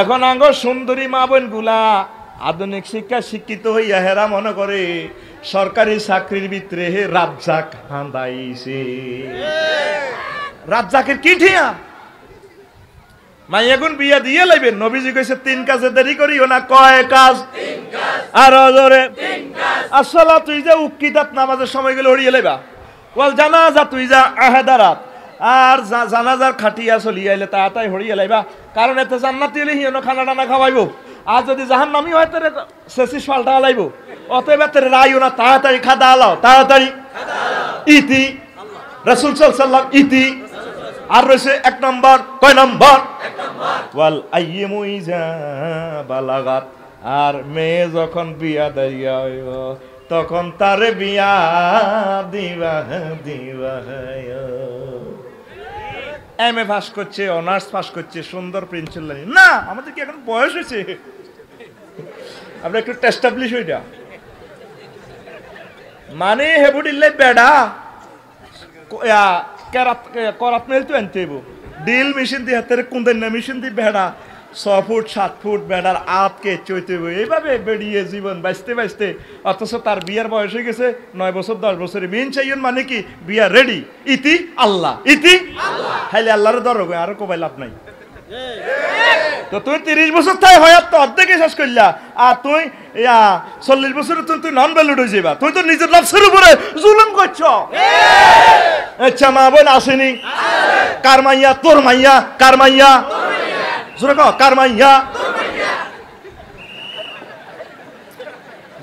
এখন আঙ্গ সুন্দরী মা বোন গুলা আধুনিক শিক্ষা শিক্ষিত হইয়া হেরা মনে করে সরকারি চাকরির ভিতরে রাজ্জাক হাঁদাইছে রাজ্জাকের কি ঠিয়া মাই এখন বিয়া দিয়ে লাইবেন নবীজি কইছে 3 কাজে দেরি করিও না কয় কাজ 3 কাজ আর জোরে 3 কাজ আসসালা তুই যা উকিদাত নামাজের সময় গেলে হড়িয়ে লাইবা ওয়াল জানাজা তুই যা আহাদারাত আর জানাজার খাটিয়া চলি আইলে তাড়াতাড়ি হড়িয়ে লাইবা কারণ এতে জান্নাতি হলে হিয়নো খানা টানা খাওয়াইবো আর যদি জাহান্নামী হয় তাহলে শেষিস পাল্টা লাইবো অতএব এতের রাইও না তাড়াতাড়ি খাদা আলাও তাড়াতাড়ি ইতি রাসূল সাল্লাল্লাহু আলাইহি ওয়াসাল্লাম ইতি আর রয়েছে 1 নম্বর কয় নম্বর 1 নম্বর ওয়াল আইয়িমু ইজা বালাগাত আর মেয়ে যখন বিয়া দেয়া হইব তখন তারে বিয়া দিবা এমএ পাস করছে অনার্স পাস করছে সুন্দর প্রিন্সিপাল না আমাদের কি এখন বয়স হয়েছে আমরা একটু এস্টাবলিশ হইটা মানে হেবুডিল্লে বেডা করাত মেল তো আনতে হইব ডিল মেশিন দিয়ে হাতের কুন্দেন না মেশিন দিয়ে বেড়া 6 ফুট 7 ফুট বেড়ার আতকে চইতে হইব এইভাবে বেড়িয়ে জীবন বাঁচতে অথচ তার বিয়ার বয়স হয়ে গেছে 9 বছর 10 বছরে মেন চাইন মানে কি বিয়া রেডি ইতি আল্লাহ খাইলে আল্লাহর দরগ আর কোবাই লাভ নাই তো তুই 30 বছর তাই হয়াত তো অর্ধেকে শেষ করলা আর তুই 40 বছরে তুই নন ভ্যালুড হয়ে যাবা তুই তো নিজের নফসের উপরে জুলুম করছ আচ্ছা মা বোন আসেনি কার মাইয়া তোর মাইয়া কার মাইয়া জোরে কও কার মাইয়া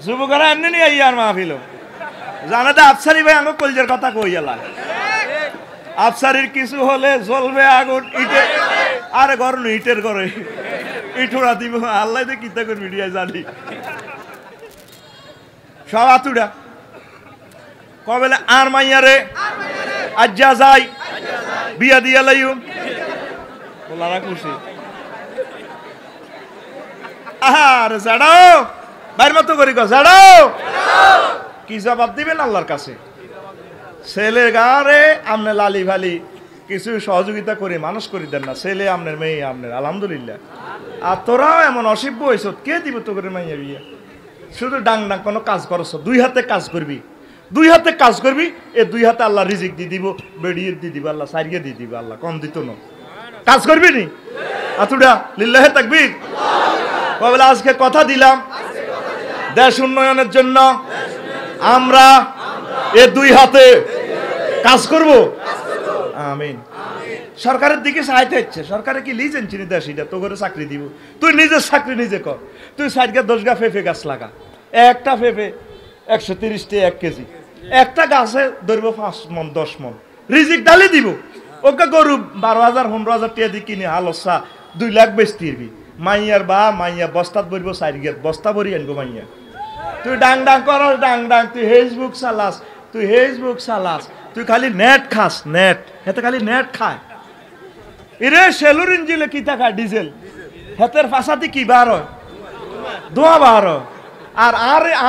যুবকরা এমনি নিয়ে আইয়ার মাহফিল জানাতে আফসারি ভাই আমার কলজের কথা কইয়ালা আফসারির কিছু হলে জ্বলবে আগুন ইটে আরে ঘর ইটের ঘরে ইটুরা দিব আল্লাহ দে কিতা করে মিডিয়া জানি সব আতুডা কবেলে আর মাইয়ারে আজ্জা যাই বিয়া দিয়া লাইও ওলারা খুশি আরে জাড়াও বাইর মতো করি গো জাড়াও কি জবাব দিবেন আল্লাহর কাছে ছেলে গারে আমনে লালি ভালি কিছু সহযোগিতা করে মানুষ করে দেন না ছেলে আমনের মেয়ে আমনের আলহামদুলিল্লাহ আর তোরাও এমন অসভ্য হয়েছ কে দিব তো করে মাইয়া বিয়ে শুধু ডাং ডাং কোনো কাজ করছ 2 হাতে কাজ করবি 2 হাতে কাজ করবি এ 2 হাতে আল্লাহ রিজিক দিয়ে দিব বেড়িয়ে দিয়ে দিব আল্লাহ সারিয়ে দিয়ে দিব আল্লাহ কম দিত না কাজ করবি নি আতুডা লিল্লাহে তাকবীর বলে আজকে কথা দিলাম দেশ উন্নয়নের জন্য আমরা এ 2 হাতে কাজ করব আমিন সরকারের দিকে চাইতে হচ্ছে সরকারে কি লিজেন চিনি দেশ এটা তো করে চাকরি দিব তুই নিজের চাকরি নিজে কর তুই 60 গা 10 গা ফেফে গাছ লাগা একটা ফেফে 130 টাকা 1 কেজি একটা গাছে ধরব 5 মন 10 মন রিজিক ডালি দিব ওকে গরু 12,000 15,000 টাকা দিয়ে কিনে হালসা 2 লাখ বেচতে দিবি মাইয়ার বা মাইয়া বস্তাত ভরব সাইড বস্তা ভরি আনবো মাইয়া তুই ডাং ডাং করস ডাং ডাং তুই ফেসবুক চালাস তুই খালি নেট খাস নেট হেতে খালি নেট খায় ইরে সেলুর ইঞ্জিলে কি থাকা ডিজেল হেতের ফাঁসাতে কি বার হয় ধোঁয়া বার হয়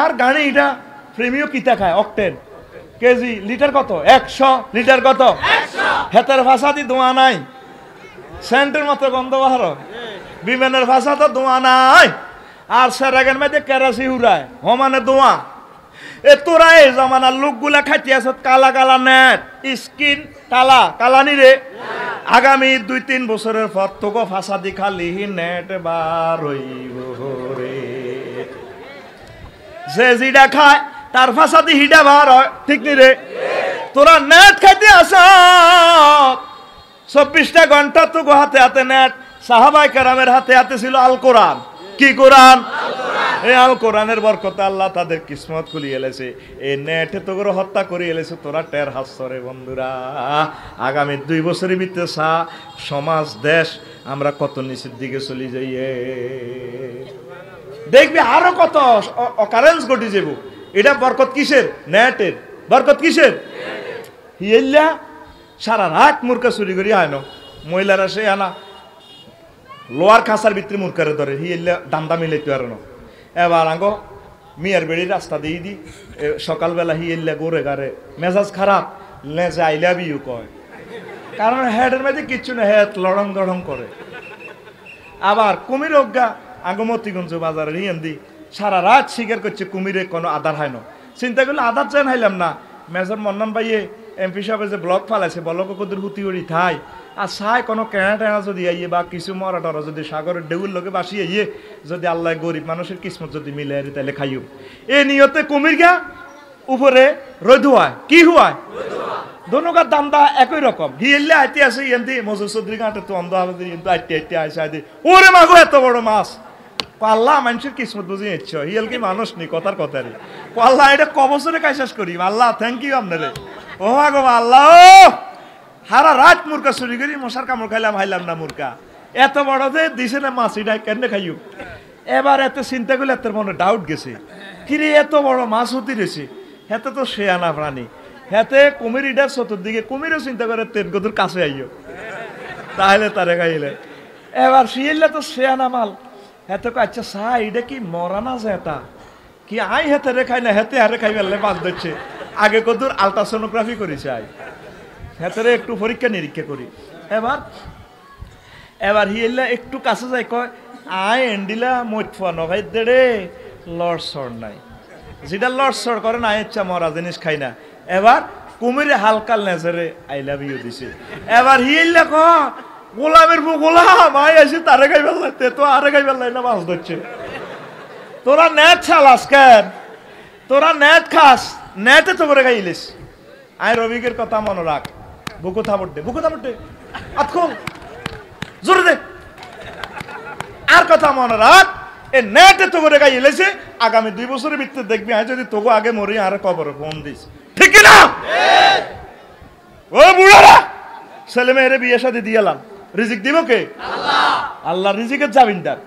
আর গাড়ি এটা প্রেমিও কিতা খায় অকটেন কেজি লিটার কত 100 লিটার কত হেতের ফাঁসাতে ধোঁয়া নাই সেন্টের মতো গন্ধ বার হয় বিমানের ভাষা তো ধোঁয়া নাই আর সেরাগের মধ্যে কেরাসি উড়ায় মানে ধোঁয়া এ তোরা এই জমানার লোকগুলা খাইতে আস কালা কালা নেট স্কিন কালা নি রে আগামী 2-3 বছরের পর তোকে ফাঁসা দি খালি নেট বার হইব রে যে জিডা খায় তার ফাঁসা দি হিডা বার হয় ঠিক নি রে তোরা নেট খাইতে আস 24টা ঘন্টা তো হাতে হাতে নেট সাহাবায়ে কেরামের হাতে হাতে ছিল আল কোরআন কি কোরআন এই আল কোরআনের বরকতে আল্লাহ তাদের কিসমত খুলিয়ে এলেছে এই নেটে তো করে হত্যা করে এলেছে তোরা টের হাসরে বন্ধুরা আগামী 2 বছরের ভিতরে সমাজ দেশ আমরা কত নিচের দিকে চলে যাইয়ে দেখবি আরো কত অকারেন্স ঘটে যাব এটা বরকত কিসের নেটের বরকত কিসের হিয়েল্লা সারা রাত মুরকা চুরি করি হয় না মহিলারা সে আনা লোয়ার খাসার ভিতরে মুরকারে ধরে হিয়েল্লা দান্দা মিলাইতে পারে না এবার আঙ্গো মিয়ার বেড়ির রাস্তা দিয়ে দি সকালবেলা হিয়েল্লা গোরে গারে মেজাজ খারাপ লেজে আই লাভ ইউ কয় কারণ হেডের মধ্যে কিচ্ছু না হেড লড়ং দড়ং করে আবার কুমির অজ্ঞা আঙ্গো মতিগঞ্জ বাজারে হিয়েন দি সারা রাত শিকার করছে কুমিরে কোনো আধার হয় না চিন্তা করলে আধার চেন হাইলাম না মেজর মন্নান ভাইয়ে এমপি সাহেব যে ব্লক ফালাইছে বলক কদুর হুতি উড়ি থাই আর চাই কোনো কেনা টেনা যদি আইয়ে বা কিছু মরা টরা যদি সাগরের ঢেউর লোকে বাসি আইয়ে যদি আল্লাহ গরিব মানুষের কিসমত যদি মিলে আরি তাহলে খাইও এ নিয়তে কুমির গা উপরে রোদ হয় কি হয় দোনোকার দামটা একই রকম হিয়েলে আইতে আসে এমনি মজুর চৌধুরী ঘাটে তো অন্ধ হবে কিন্তু আইতে আসে আইতে ওরে মাগো এত বড় মাছ আল্লাহ মানুষের কিসমত বুঝে নিচ্ছ হিয়েল কি মানুষ নি কথার কথারে আল্লাহ এটা কবছরে কাইশাস করি আল্লাহ থ্যাংক ইউ আপনারে ও মাগো আল্লাহ হারা রাত মুরকা চুরি করি মশার কামড় খাইলাম হাইলাম না মুরকা এত বড় যে দিছে না মাছ এটা কেন খাইও এবার এত চিন্তা করলে এত মনে ডাউট গেছে কিরে এত বড় মাছ হতে রয়েছে হেতে তো সে আনা প্রাণী হেতে কুমির ইডার চতুর্দিকে কুমিরও চিন্তা করে তেল গদুর কাছে আইও তাহলে তারে খাইলে এবার শিয়েলে তো সে আনা মাল হেতে আচ্ছা চা এটা কি মরা না যে এটা কি আই হেতে রে খাই না হেতে হারে খাই ফেললে মাছ ধরছে আগে কদুর আলট্রাসোনোগ্রাফি করেছে আই হেতে একটু পরীক্ষা নিরীক্ষা করি এবার হিয়েলা একটু কাছে যাই কয় আয় এন্ডিলা মইফা নগাই দেড়ে লড়সড় নাই যেটা লড়সড় করে না ইচ্ছা মরা জিনিস খাই না এবার কুমিরে হালকা নেজারে আই লাভ ইউ দিছে এবার হিয়েলা ক গোলামের পু গোলাম আয় আসি তারে খাই ফেললাই তে তো আরে খাই ফেললাই না মাছ ধরছে তোরা নেট চালাস কেন তোরা নেট খাস নেটে তো করে খাইলিস আয় রবিকের কথা মনে রাখ বুকু থাপড় দে আতখো জোরে দে আর কথা মনে রাখ এ নেটে তো করে গাইলেছে আগামী 2 বছরের ভিতরে দেখবি আয় যদি তোকে আগে মরি আর কবরে ফোন দিস ঠিক না ও বুড়ারা ছেলে মেয়েরে বিয়ে শাদী দিয়ালাম রিজিক দিব কে আল্লাহ রিজিকের জামিনদার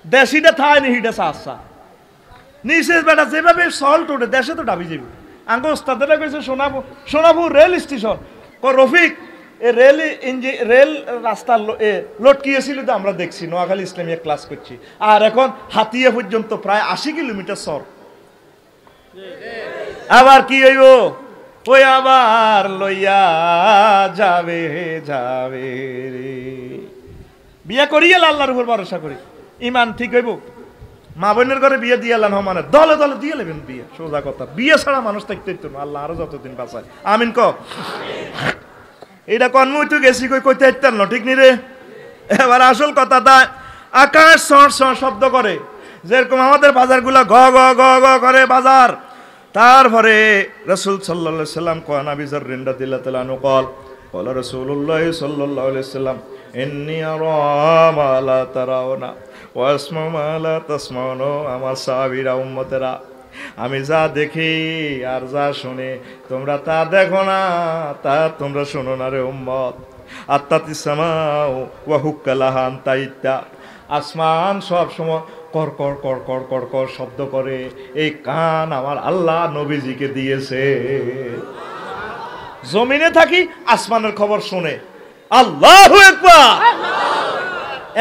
দেশিটা থায় নি হিটা সাহসা নিচে বেটা যেভাবে সল্ট ওঠে দেশে তো ডাবি যাবি আঙ্গ ওস্তাদেরা কইছে সোনাপুর রেল স্টেশন রফিক এ রেল রাস্তা লটকিয়েছিল তো আমরা দেখছি নোয়াখালী ইসলামিয়া ক্লাস করছি আর এখন হাতিয়া পর্যন্ত প্রায় 80 কিলোমিটার সর আবার কি হইব ওই আবার লইয়া যাবে রে বিয়া করিয়ে আল্লাহর উপর ভরসা করি ইমান ঠিক হইব মা বোনের ঘরে বিয়ে দিয়ে এলাম মানে দলে দলে দিয়ে নেবেন বিয়ে সোজা কথা বিয়ে ছাড়া মানুষ থাকতে না আল্লাহ আরো যতদিন বাঁচায় আমিন ক এটা কনমুই তো গেছি কই কইতে ইত্যার না ঠিক নি রে এবার আসল কথা তা আকাশ সর শব্দ করে যেরকম আমাদের বাজারগুলা গ গ গ গ করে বাজার তারপরে রাসূল সাল্লাল্লাহু আলাইহি সাল্লাম কোন আবি যার রাদিয়াল্লাহু তাআলা আনহু قال رسول الله صلى الله عليه وسلم إني أرى ما لا ترون وأسمع ما لا تسمعون আমার সাহাবীরা উম্মতেরা আমি যা দেখি আর যা শুনি তোমরা তা দেখো না তা তোমরা শোনো না রে উম্মত আত্তাতিস সামাউ ওয়া হুক্কালাহা আনতাইতা আসমান সব সময় কর কর কর কর কর কর শব্দ করে। এই কান আমার আল্লাহ নবীজিকে দিয়েছে। জমিনে থাকি আসমানের খবর শুনে। আল্লাহু আকবার।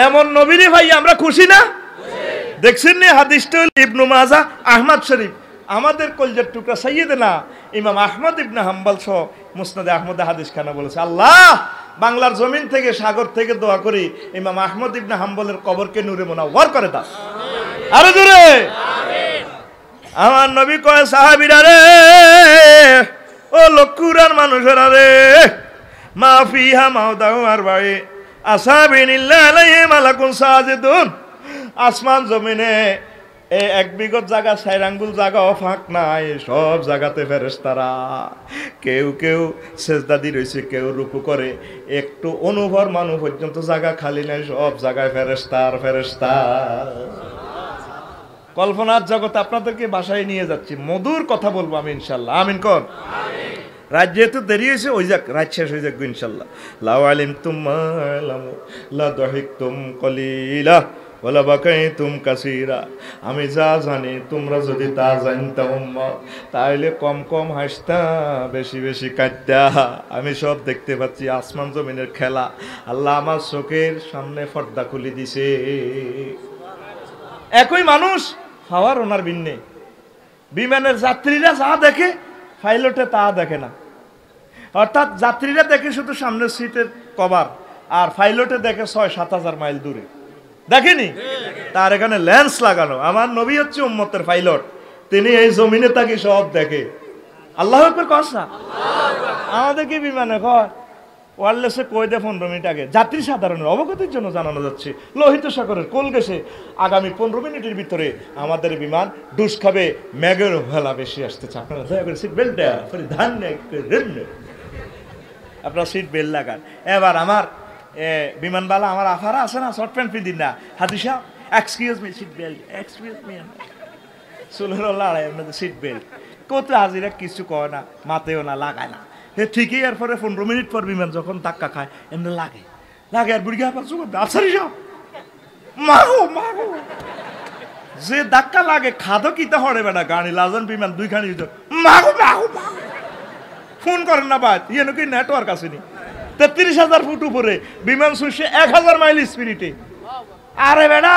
এমন নবীরে ভাই আমরা খুশি না? দেখছেন নি হাদিসটা ইবনে মাজাহ, আহমদ শরীফ, আমাদের কলজার টুকরা সাইয়েদনা ইমাম আহমদ ইবনে হাম্বল সহ মুসনাদে আহমদে হাদিস খানা বলেছে, আল্লাহ বাংলার জমিন থেকে সাগর থেকে দোয়া করি ইমাম আহমদ ইবনে হাম্বলের কবরকে নূরে মুনাওয়ার করে দাও। আরো জোরে আমিন। আমার নবী কয় সাহাবীরা রে, ও লক্ষুরার মানুষেরা রে, মা ফিহা মাউদাউ আরবাঈ আসহাবিন ইল্লা আলাইহিম মালাকুন সাজিদুন। আসমান জমিনে এক বিগত জায়গা 4 আঙ্গুল জায়গাও ফাঁক নাই, সব জায়গাতে ফেরেশতারা। কেউ কেউ সেজদা দিয়ে রয়েছে, কেউ রুকু করে, একটু অনুভর মানুষ পর্যন্ত জায়গা খালি নাই, সব জায়গায় ফেরেশতার ফেরেশতা। কল্পনার জগতে আপনাদেরকে বাসায় নিয়ে যাচ্ছি, মধুর কথা বলবো আমি ইনশাল্লাহ। আমিন কোন? রাত যেহেতু দেরি হয়েছে, ওই যাক, রাত শেষ হয়ে যাক ইনশাল্লাহ। লাউ আলিমতুম মা আ'লামু লা দাহিকতুম কলিলা ওয়ালা বাকাইতুম কাসীরা। আমি যা জানি তোমরা যদি তা জানতা উম্মত, তাহলে কম কম হাসতা, বেশি বেশি কাঁদতা। আমি সব দেখতে পাচ্ছি, আসমান জমিনের খেলা। আল্লাহ আমার চোখের সামনে পর্দা খুলে দিছে। একই মানুষ হাওয়ার ওনার ভিন্নে। বিমানের যাত্রীরা যা দেখে পাইলটে তা দেখে না। অর্থাৎ যাত্রীরা দেখে শুধু সামনের সিটের কভার, আর পাইলটে দেখে 6-7 হাজার মাইল দূরে। দেখেনি? তার এখানে লেন্স লাগানো। আমার নবী হচ্ছে উম্মতের পাইলট, তিনি এই জমিনে তাকে সব দেখে। আল্লাহু আকবার কসা। আমাদের কি বিমানে কয় ওয়ারলেসে কই দে 15 মিনিট আগে, যাত্রী সাধারণের অবগতির জন্য জানানো যাচ্ছে, লোহিত সাগরের কোল গেছে আগামী 15 মিনিটের ভিতরে আমাদের বিমান ডুস খাবে, মেঘের ভেলা বেশি আসতেছে। আপনারা দয়া করে সিট বেল্টটা পরিধান করেন, আপনারা সিট বেল্ট লাগান। এবার আমার বিমানবালা আমার আফারা আছে না, শর্ট প্যান্ট পিন্দিন না, হাদিসা excuse me seat belt, excuse me, চুলের লড়াই আপনাদের সিট বেল্ট। কত হাজিরা কিছু কয় না, মাতেও না, লাগায় না। ঠিকই এরপরে 15 মিনিট পর বিমান যখন ধাক্কা খায় এমনি লাগে লাগে, আর বুড়ি আবার চুপ আফসারি সব মাগো মাগো, যে ধাক্কা লাগে খাদো কিতে হরে বেটা, গাড়ি লাজন বিমান দুইখানি মাগো মাগো মাগো। ফোন করেন না বাদ, ইয়ে নাকি নেটওয়ার্ক আসেনি। 33,000 ফুট উপরে বিমান শুষে 1000 মাইল স্পিরিটে। আরে বেটা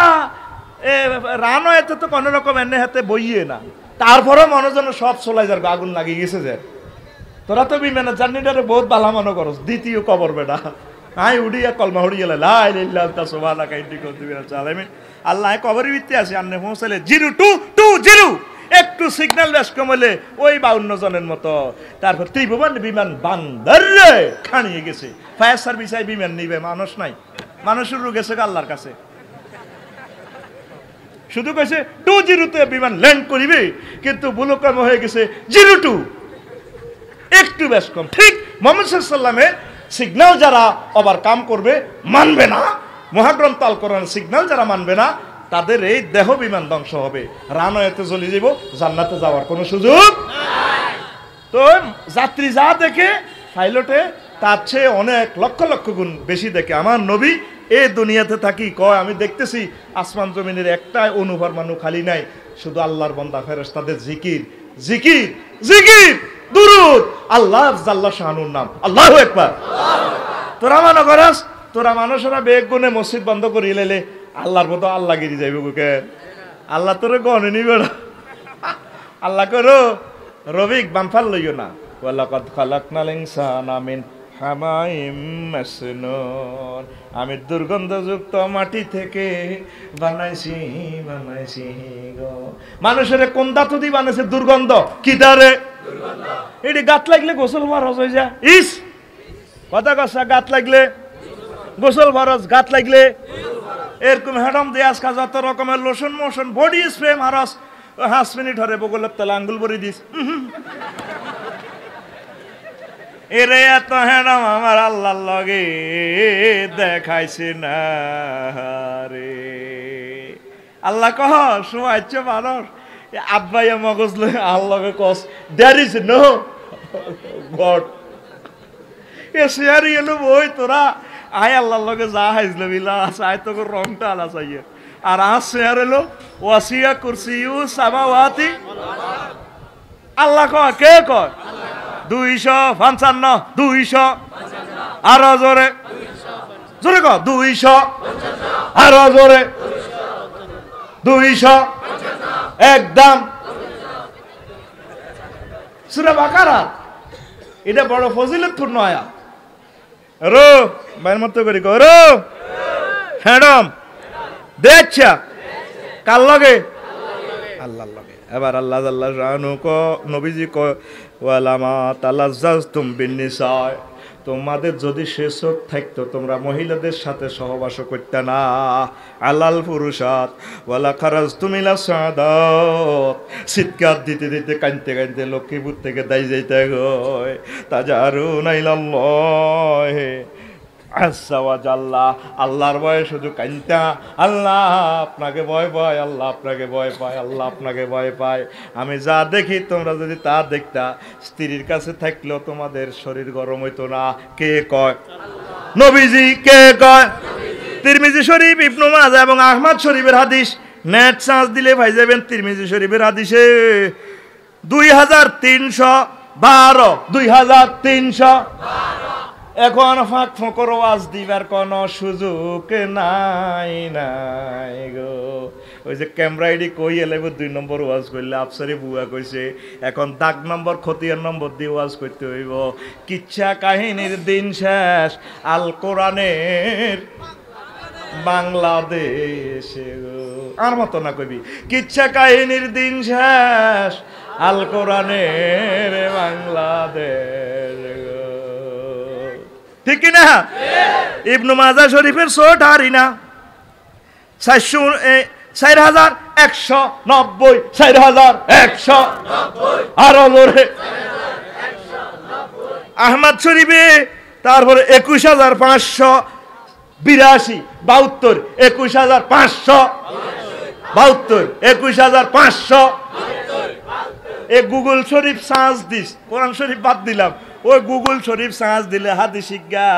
রানওয়েতে তো কোনো রকম এনে হাতে বইয়ে না, তারপরেও মনে যেন সব চলাই যার আগুন লাগিয়ে গেছে। যে তোরা তো বিমানের জার্নিটারে বহুত ভালো মনে করস, দ্বিতীয় কবর বেটা আই উড়িয়া কলমা উড়িয়ে আল্লাহ কবরের ভিত্তি আছে। আন্নে পৌঁছালে 0220 একটু সিগন্যাল বেশ কমলে ওই 52 জনের মতো। তারপর ত্রিভুবন বিমান বান্দরে খানিয়ে গেছে। ফায়ার সার্ভিস বিমান নিবে, মানুষ নাই, মানুষের রোগ গেছে আল্লাহর কাছে। শুধু কইছে 20 বিমান ল্যান্ড করিবে, কিন্তু ভুলক্রম হয়ে গেছে 02, একটু বেশ কম। ঠিক মুহাম্মদ সাল্লাল্লাহু আলাইহি ওয়াসাল্লামের সিগন্যাল যারা ওভারকাম করবে, মানবে না, মহাগ্রন্থ আল কোরআনের সিগন্যাল যারা মানবে না, তাদের এই দেহ বিমান ধ্বংস হবে, রানওয়েতে চলে যাব, জান্নাতে যাওয়ার কোনো সুযোগ নাই। তো যাত্রী যা দেখে পাইলটে তার চেয়ে অনেক লক্ষ লক্ষ গুণ বেশি দেখে। আমার নবী এই দুনিয়াতে থাকি কয় আমি দেখতেছি আসমান জমিনের একটা অনুভব মানুষ খালি নাই, শুধু আল্লাহর বান্দা ফেরেশতাদের জিকির জিকির জিকির দুরূদ, আল্লাহ জাল্লা শানুর নাম, আল্লাহু আকবার। তোরা মনে করস তোরা মানুষেরা বেগ গুণে মসজিদ বন্ধ করি লেলে আল্লাহর মতো আল্লাহ গিরি যাইব বুকে, আল্লাহ তোরে গনে নিবে না। আল্লাহ করো রবিক বামফাল লইও না। ওয়ালাকাদ খালাকনাল ইনসানা মিন হামাইম মাসনুন, আমি দুর্গন্ধযুক্ত মাটি থেকে বানাইছি বানাইছি গো। মানুষের কোন ধাতু দিয়ে বানাইছে? দুর্গন্ধ। কি দারে? দুর্গন্ধ। এটি গাত লাগলে গোসল ফরজ হয়ে যায়। ইস কথা কসা, গাত লাগলে গোসল ফরজ, গাত লাগলে এরকম হেডম দিয়ে আজকাল যত রকমের লোশন মোশন বডি স্প্রে মারস, 5 মিনিট হরে বগলের তেল আঙ্গুল ভরে দিস। এরে এত হেডম আমার আল্লাহর লগে দেখাইছে না রে। আল্লাহ কহ শুয়াইছ মানুষ আব্বাইয়া মগজ লই আল্লাহকে কস দেয়ার ইজ নো গড। এ শেয়ারি এলো বই তোরা আয় আল্লাহর লগে যা হাইজল বিলাস আয় তোকে রংটা আলা চাইয়ে আর আসছে আর এলো ওয়াসিয়া কুরসিউ সামাওয়াতি আল্লাহ কয় কে কয় 255 200 আরো জোরে জোরে কয় 200 আরো জোরে 200 একদম সূরা বাকারা এটা বড় ফজিলতপূর্ণ আয়াত রো বাইর মত করি কো রো ম্যাডাম দেখছা কার লগে আল্লাহর লগে এবার আল্লাহ আল্লাহ জানু কো নবীজি কো ওয়ালামা তালাজ্জাজতুম বিন্নিসা তোমাদের যদি শেষক থাকতো তোমরা মহিলাদের সাথে সহবাস করতে না আলাল পুরুষাত ওয়ালা খারাজতুম ইলা সাদাত চিৎকার দিতে দিতে কাঁদতে কাঁদতে লক্ষ্মীপুর থেকে দাই যাইতে হয় তাজারুনা ইলাল্লাহ আজ্জা ওয়া জাল্লা আল্লাহর ভয়ে শুধু কাঁদতা আল্লাহ আপনাকে ভয় পায় আল্লাহ আপনাকে ভয় পায় আল্লাহ আপনাকে ভয় পায় আমি যা দেখি তোমরা যদি তা দেখতা স্ত্রীর কাছে থাকলেও তোমাদের শরীর গরম হইতো না কে কয় নবীজি কে কয় তিরমিজি শরীফ ইবনে মাজাহ এবং আহমদ শরীফের হাদিস নেট সার্চ দিলে পাই যাবেন তিরমিজি শরীফের হাদিসে 2312 2312 এখন ফাঁক ফোঁকর ওয়াজ দিবার কোনো সুযোগ নাই নাই গো ওই যে ক্যামেরাইডি কই এলে 2 নম্বর ওয়াজ করলে আফসারি বুয়া কইছে এখন দাগ নম্বর খতিয়ার নম্বর দিয়ে ওয়াজ করতে হইব কিচ্ছা কাহিনীর দিন শেষ আল কোরআনের বাংলাদেশে গো আর মতো না কইবি কিচ্ছা কাহিনীর দিন শেষ আল কোরআনের বাংলাদেশ ঠিক না ইবনে মাজাহ শরীফের 40 আরো জোরে আহমদ শরীফে তারপরে 21582 21500 এ গুগল শরীফ সার্চ দিস কোরআন শরীফ বাদ দিলাম ওই গুগল শরীফ সার্চ দিলে হাদিস শিক্ষা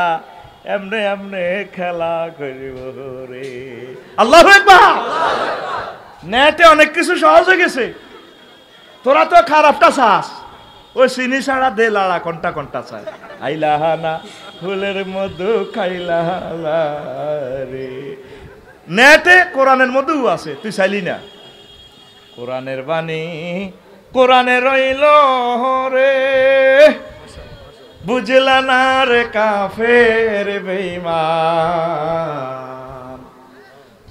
এমনে এমনে খেলা করিব রে আল্লাহু আকবার নেটে অনেক কিছু সহজ হয়ে গেছে তোরা তো খারাপটা চাস ওই চিনি ছাড়া দে লাড়া কোনটা কোনটা চাই আইলাহানা ফুলের মধু খাইলাহালা রে নেটে কোরআনের মধু আছে তুই চাইলি না কোরআনের বাণী কোরআনে রইল রে বুঝলা না রে কাফের বেঈমান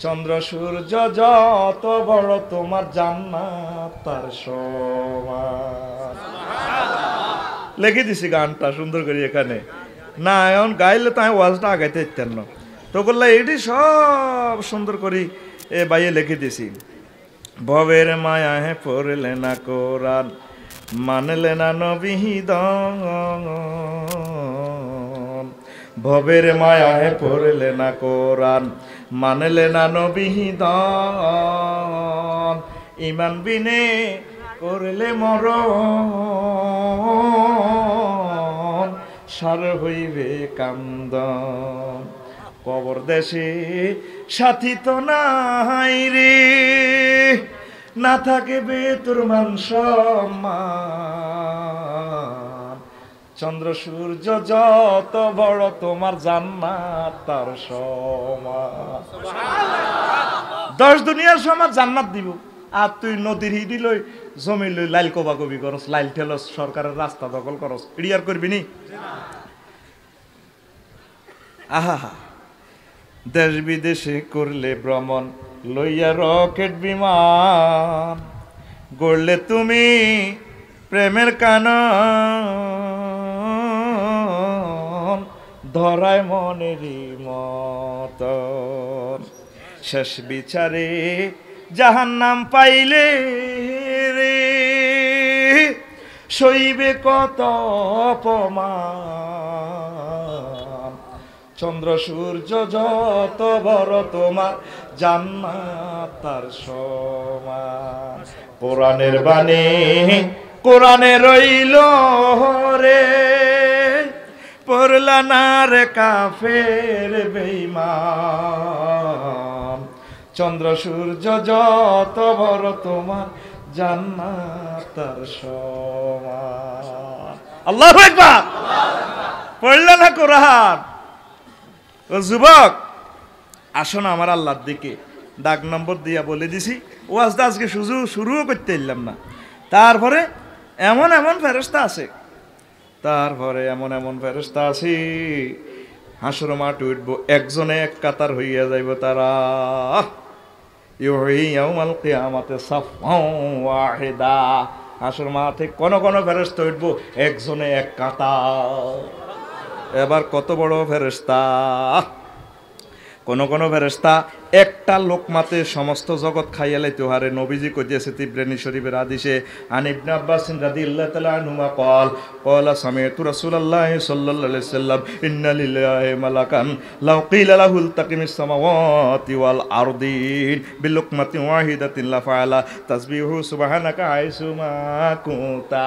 চন্দ্র সূর্য যত বড় তোমার জান্নাত তার সমান লিখে দিছি গানটা সুন্দর করে এখানে না এখন গাইলে তাই ওয়াজটা আগাইতে ইচ্ছেন না তো বললা এটি সব সুন্দর করে এ বাইয়ে লিখে দিছি ভবের মায়া হে পড়লে না কোরআন মানলে না নবিহিদন ভবের মায়া হে পড়লে না কোরআন মানলে না নবিহিদন ইমান বিনে করলে মরণ সার হইবে কান্দন কবর দেশে সাথী তো নাই রে না থাকবে তোর মান সম্মান চন্দ্র সূর্য যত বড় তোমার জান্নাত তার সমান 10 দুনিয়ার সমান জান্নাত দিব আর তুই নদীর হিডি লই জমি লই লাইল কবাকবি করস লাইল ঠেলস সরকারের রাস্তা দখল করস ক্লিয়ার করবি নি আহা দেশ বিদেশে করলে ভ্রমণ লইয়া রকেট বিমান গড়লে তুমি প্রেমের কানন ধরায় মনেরই মতন শেষ বিচারে জাহান্নাম পাইলে রে সইবে কত অপমান চন্দ্র সূর্য যত বড় তোমার জান্নাত তার সমান কোরআনের বাণী কোরআনে রইল রে পড়লা না রে কাফের বেঈমান, চন্দ্র সূর্য যত বড় তোমার জান্নাত তার সমান। আল্লাহু আকবার। পড়লা না কোরআন? ও যুবক, আসো না আমার আল্লাহর দিকে। ডাক নম্বর দিয়া বলে দিছি, ওয়াজটা আজকে শুরুও করতে এলাম না। তারপরে এমন এমন ফেরেশতা আছে, হাসর মাঠ উঠবো, একজনে এক কাতার হইয়া যাইব তারা। ইয়াউমাল কিয়ামাতে সাফাও ওয়াহিদা, হাসর মাঠে কোন কোন ফেরেশতা উঠবো, একজনে এক কাতার। এবার কত বড় ফেরেশতা! কোন কোন ফেরেশতা একটা লোকমাতে সমস্ত জগৎ খাইয়া লাইতে হারে। নবীজি কইতেছে তিবরানী শরীফের হাদিসে, আন ইবনে আব্বাস রাদিয়াল্লাহু তাআলা আনহুমা ক্বালা সামি'তু রাসূলুল্লাহ সাল্লাল্লাহু আলাইহি ওয়াসাল্লাম ইন্না লিল্লাহি মালাকান লাউ কিলা লাহু ইলতাকিমিস সামাওয়াতি ওয়াল আরদিন বিলুকমাতিন ওয়াহিদাতিন লা ফাআলা তাসবিহু সুবহানাকা আইসুমা কুনতা।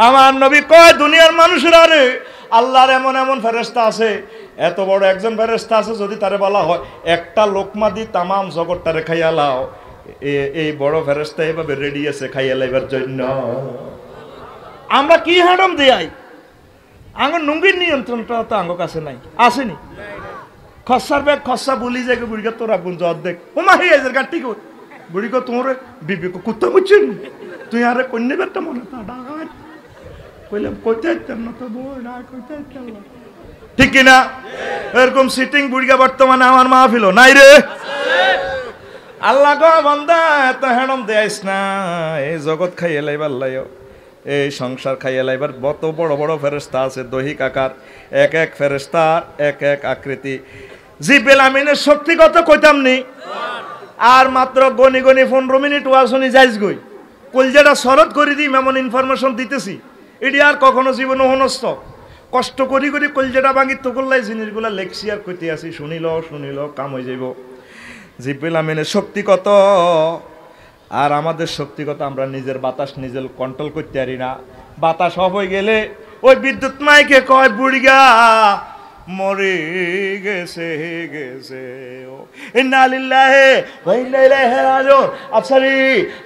আমার নবী কয়, দুনিয়ার মানুষরা রে, আল্লাহর এমন এমন ফেরেশতা আছে, এত বড় একজন ফেরেশতা আছে, যদি তারে বলা হয় একটা লোকমা দি তামাম জগৎটারে খাইয়া লাও, এই বড় ফেরেশতা এভাবে রেডি আছে খাইয়া লাইবার জন্য। আমরা কি হাডম দেই? আঙ্গুর নুঙ্গির নিয়ন্ত্রণটা তো আঙ্গ কাছে নাই, আসেনি। খসার ব্যাগ খসা বলি যায় বুড়িকে তোরা গুঞ্জ অর্ধেক ওমা হে এদের গাটি কর বুড়িকে তোর বিবেক কুত্তা বুঝছেন তুই আরে কন্যা ব্যাগটা মনে তা ডাকাত কইলাম কইতে চাইতাম না তো বই না কইতে চাইতাম না, ঠিক কিনা? এরকম সিটিং বুড়িকা বর্তমানে আমার মাহফিল নাই রে। আল্লাহ গো বান্দা এত হেডম দেয়াইস না, এই জগৎ খাইয়ে লাইবার লাইও, এই সংসার খাইয়ে লাইবার কত বড় বড় ফেরেশতা আছে, দৈহিক আকার, এক এক ফেরেশতার এক এক আকৃতি। জিব্রাইল আমিনের শক্তি কত কইতাম নি, আর মাত্র গনি গনি 15 মিনিট ওয়াজনি যাইজ গই, কলজাটা শরৎ করে দিই এমন ইনফরমেশন দিতেছি, এটি আর কখনো জীবনে হনস্ত কষ্ট করি করি কলজাটা ভাঙি তকল্লাই জিনিসগুলা লেখছি আর কইতে আসি, শুনিল কাম হয়ে যাইব। জিব্রাইল আমিনের শক্তি কত আর আমাদের শক্তি কত, আমরা নিজের বাতাস নিজের কন্ট্রোল করতে পারি না। বাতাস অফ হয়ে গেলে ওই বিদ্যুৎ মাইকে কয় বুড়িগা মরে গেছে গেছে ও ইন্না লিল্লাহি ওয়া ইন্না ইলাইহি রাজিউন।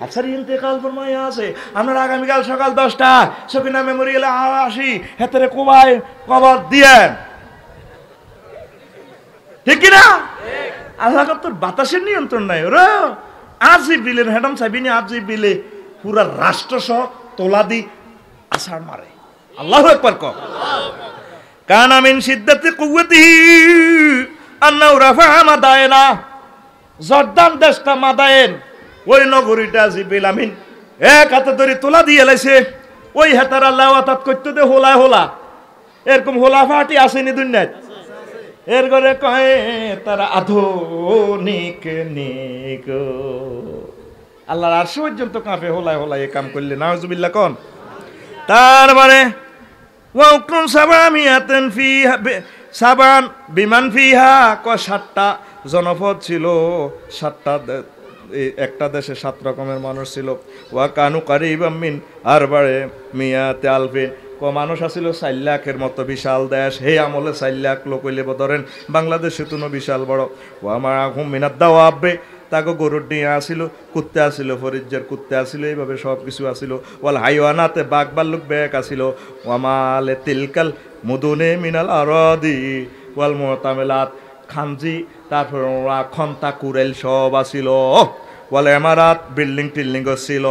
আফসারি ইন্তেকাল ফরমাইয়া আছে, আমরা আগামীকাল সকাল 10টা সকিনা মেমোরিয়ালে আসি, হেতরে কোবাই কবর দিয়েন, ঠিক কি না? আল্লাহ তোর বাতাসের নিয়ন্ত্রণ নাই ওরা। জিবরিলের হেডম চাইবিনি, জিবরিলে পুরা রাষ্ট্র সহ তোলা দি আছাড় মারে। আল্লাহু আকবার কও। কানা মিন শিদ্দাতি কুওয়াতিহি আন্নাহু রাফা মাদায়না, জর্দান দেশটা মাদায়েন, ওই নগরীটা জিবরিল আমিন এক হাতে ধরে তোলা দিয়ে লাইছে। ওই হাতার আল্লাহ আতাত করতে দে হোলা হোলা, এরকম হোলা ফাটি আসেনি দুনিয়ায়। এর ঘরে কয়ে তারা আধুনিক নিক, আল্লাহর আরশ পর্যন্ত কাঁপে হোলায় হোলায় এ কাম করলে, নাউজুবিল্লাহ কোন। তার মানে ওয়াকুম সাবামিয়াতান ফিহা সাবান বিমান ফিহা, 7টা জনপদ ছিল, 7টা একটা দেশে 7 রকমের মানুষ ছিল। ওয়া কানু কারিবাম মিন আরবায়ে মিয়াতে আলফিন, মানুষ আছিল 4 লাখের মতো বিশাল দেশ। হে আমলে 4 লাখ লোক হইলে ধরেন বাংলাদেশে তুনো বিশাল বড়। ও আমার আগুম মিনাদ দাও আব্বে, তাকে গরুর ডিয়া আসিল, কুত্তে আসিল, ফরিজ্জার কুত্তে আসিল, এইভাবে সব কিছু আসিল। ওয়াল হাইওয়ানাতে বাঘ ভাল্লুক ব্যাগ আসিল। ওয়ামালে তিলকাল মুদুনে মিনাল আরাদি ওয়াল মুতামিলাত, খানজি, তারপর ওরা খন্তা কুরেল সব আসিল। ওয়াল এমারাত, বিল্ডিং টিল্ডিং ছিল।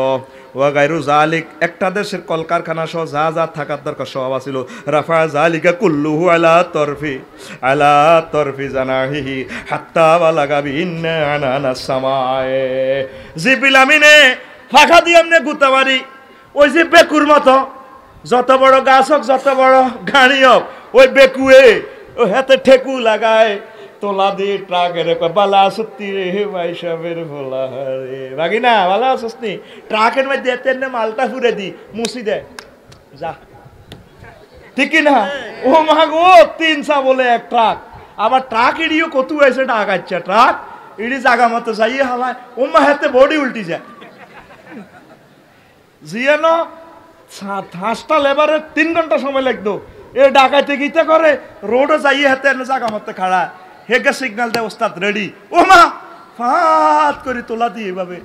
ওয়া গায়রু জালিক, একটা দেশের কলকারখানা সহ যা যা থাকার দরকার সব আছিল। রাফা জালিকা কুল্লুহু আলা তরফি জানাহিহি হাত্তা বালাগা বিন্না আনানাস সামায়ে। জিবরিল আমিনে ফাঁকা দিয়ে এমনি গুতাবারি, ওই যে বেকুর মতো, যত বড় গাছ হোক যত বড় গাড়ি হোক, ওই বেকুয়ে ও হাতে ঠেকু লাগায়, তোলা দিয়ে ট্রাকের বালা সত্যি রে ভাই সাহেবের ভোলা রে বাগিনা বালা সস্তি, ট্রাকের মধ্যে তেনে মালটা ফুরে দি মুসি দেয় যা, ঠিক না? ও মা গো 300 বলে এক ট্রাক, আবার ট্রাক ইডিও কত হয়েছে ডাকাচ্ছে, ট্রাক ইডি জাগা মতো যাইয়ে হালায়, ও মা হাতে বডি উল্টি যায়। জিয়ানো 5টা লেবারের 3 ঘন্টা সময় লাগতো, এ ডাকাইতে গীতা করে রোডও যাইয়ে হাতে জাগা মতো খাড়া হেগে সিগন্যাল দেয় ওস্তাদ রেডি ও মা ফাত করে তোলা দিয়ে এভাবে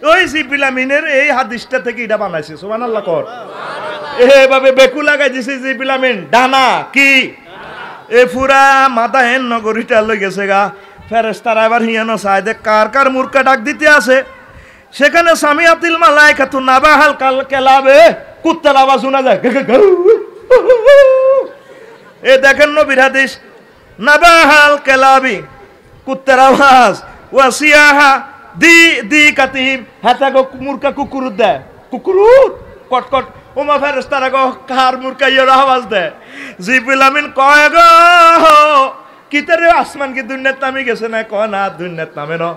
ওই জিবরিল আমিনের এই হাদিসটা থেকে এটা বানাইছে সুবহানাল্লাহ কর এভাবে বেকু লাগাই দিছে জিবরিল আমিন ডানা কি এ পুরা মাথা হেন নগরীটা লই গেছে গা ফেরেশতারা এবার হিয়ানো চায় দে কার কার মূর্খা ডাক দিতে আছে সেখানে সামিয়াতিল মালাইকাতু নাবাহাল কালাবে কুত্তার আওয়াজ শোনা যায় এ দেখেন নবীর হাদিস নাবাহাল কালাবি কুত্তার আওয়াজ ওয়াসিয়াহা দি কাতিম হাতা গো মূর্খা কুকুর দেয় কুকুর কটকট ওমা ফেরেশতারা গো কার মূর্খা ইয়ের আওয়াজ দেয় জিবরিল আমিন কয় গো কিতারে আসমান কি দুনিয়াত নামি গেছে না কয় না দুনিয়াত নামে না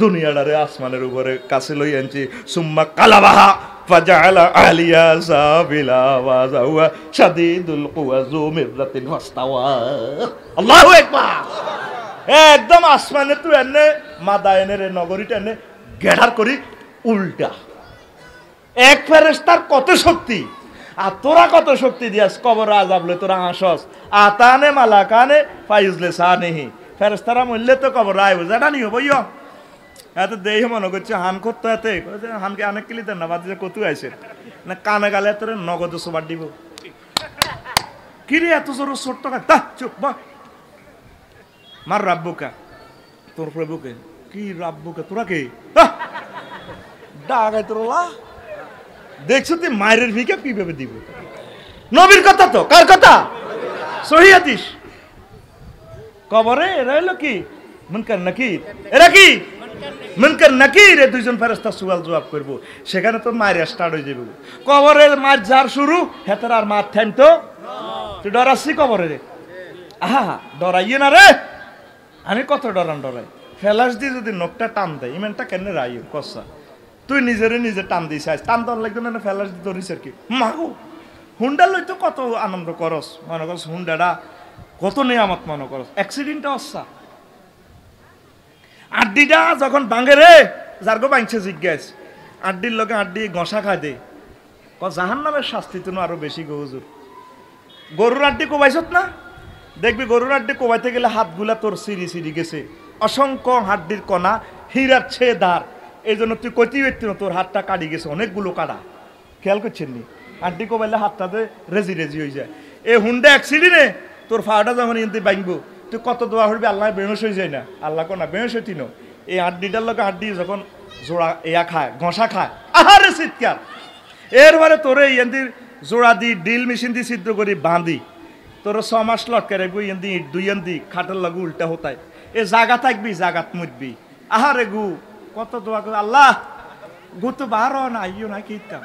দুনিয়াটারে আসমানের উপরে কাছে লই আনছি সুম্মা কালাবাহা ফাজালা আলিয়া সাবিলা ওয়াজাওয়া শাদীদুল কুওয়া যু মিররাতিন ফাস্তাওয়া আল্লাহু আকবার একদম আসমানে তুই এনে মাদায়েনের নগরীটা এনে গেড়ার করি উল্টা এক ফেরেশতার কত শক্তি আর তোরা কত শক্তি দিয়াস কবর আযাবলে তোরা হাসস আতানে মালাকানে ফাইজলে সানেহি ফেরেশতারা মরলে তো কবর আইব জানা নি হইও এত দেহ মনে করছে হান করতে এতে হানকে অনেক কিলি দেন না বাদে কত আইছে না কানে গালে তোর নগদ সবার দিব কিরে এত জোর ছোট্ট তা চুপ বা মার রাব্বুকা তোর প্রভুকে কি রাব্বুকা তোরা কে ডাগাই তোরলা দেখছো তুই মায়ের ভিকে কিভাবে দিব নবীর কথা তো কার কথা সহিহ হাদিস কবরে এরা হলো কি মুনকার নাকির এরা কি মুনকার নাকির এই দুইজন ফেরেশতা সওয়াল জবাব করব সেখানে তো মায়ের স্টার্ট হয়ে যাবে কবরের মার যার শুরু হেতার আর মার থাম তো তুই ডরাসি কবরে রে আহা ডরাইয়ে না রে আমি কত ডরাই ফেলাস দিয়ে যদি নখটা টান দেয় ইমেনটা কেন রাই কসা তুই নিজেরে নিজে টান দিস টান দেওয়ার লাগবে না ফেলাস দিয়ে ধরিস আর কি মাগো হুন্ডা লই তো কত আনন্দ করস মনে করস হুন্ডাটা কত নিয়ামত মনে করস অ্যাক্সিডেন্টটা অসা আড্ডিটা যখন ভাঙে রে যার গো ভাঙছে জিজ্ঞাস আড্ডির লোকে আড্ডি গসা খায় দে জাহান্নামের শাস্তি তো আরো বেশি গো হুজুর গরুর আড্ডি কোবাইছত না দেখবি গরুর আড্ডি কোবাইতে গেলে হাতগুলা তোর সিঁড়ি সিঁড়ি গেছে অসংখ্য হাড্ডির কণা হীরার ছে ধার এই জন্য তুই কইতেই পারতি না তোর হাতটা কাটি গেছে অনেকগুলো কাটা খেয়াল করছেন নি আড্ডি কোবাইলে হাতটাতে রেজি রেজি হয়ে যায় এই হুন্ডা অ্যাক্সিডেন্টে তোর ফাওয়াটা যখন এনতে ভাঙবো তুই কত দোয়া করবি আল্লাহ বেহস হয়ে যায় না আল্লাহ কোনা বেহস হইতি না এই আড্ডিটার লোক আড্ডি যখন জোড়া ইয়া খায় ঘষা খায় আহারে চিৎকার এরপরে তোরে এনদির জোড়া দি ডিল মেশিন দিয়ে ছিদ্র করি বাঁধি তোর 6 মাস লটকে রাখবি এনদি দুই এনদি খাটের লাগু উল্টা হতায় এ জাগা থাকবি জাগাত মুদবি আহারে গু কত দোয়া করে আল্লাহ গু তো বারো না আইও না কিতাম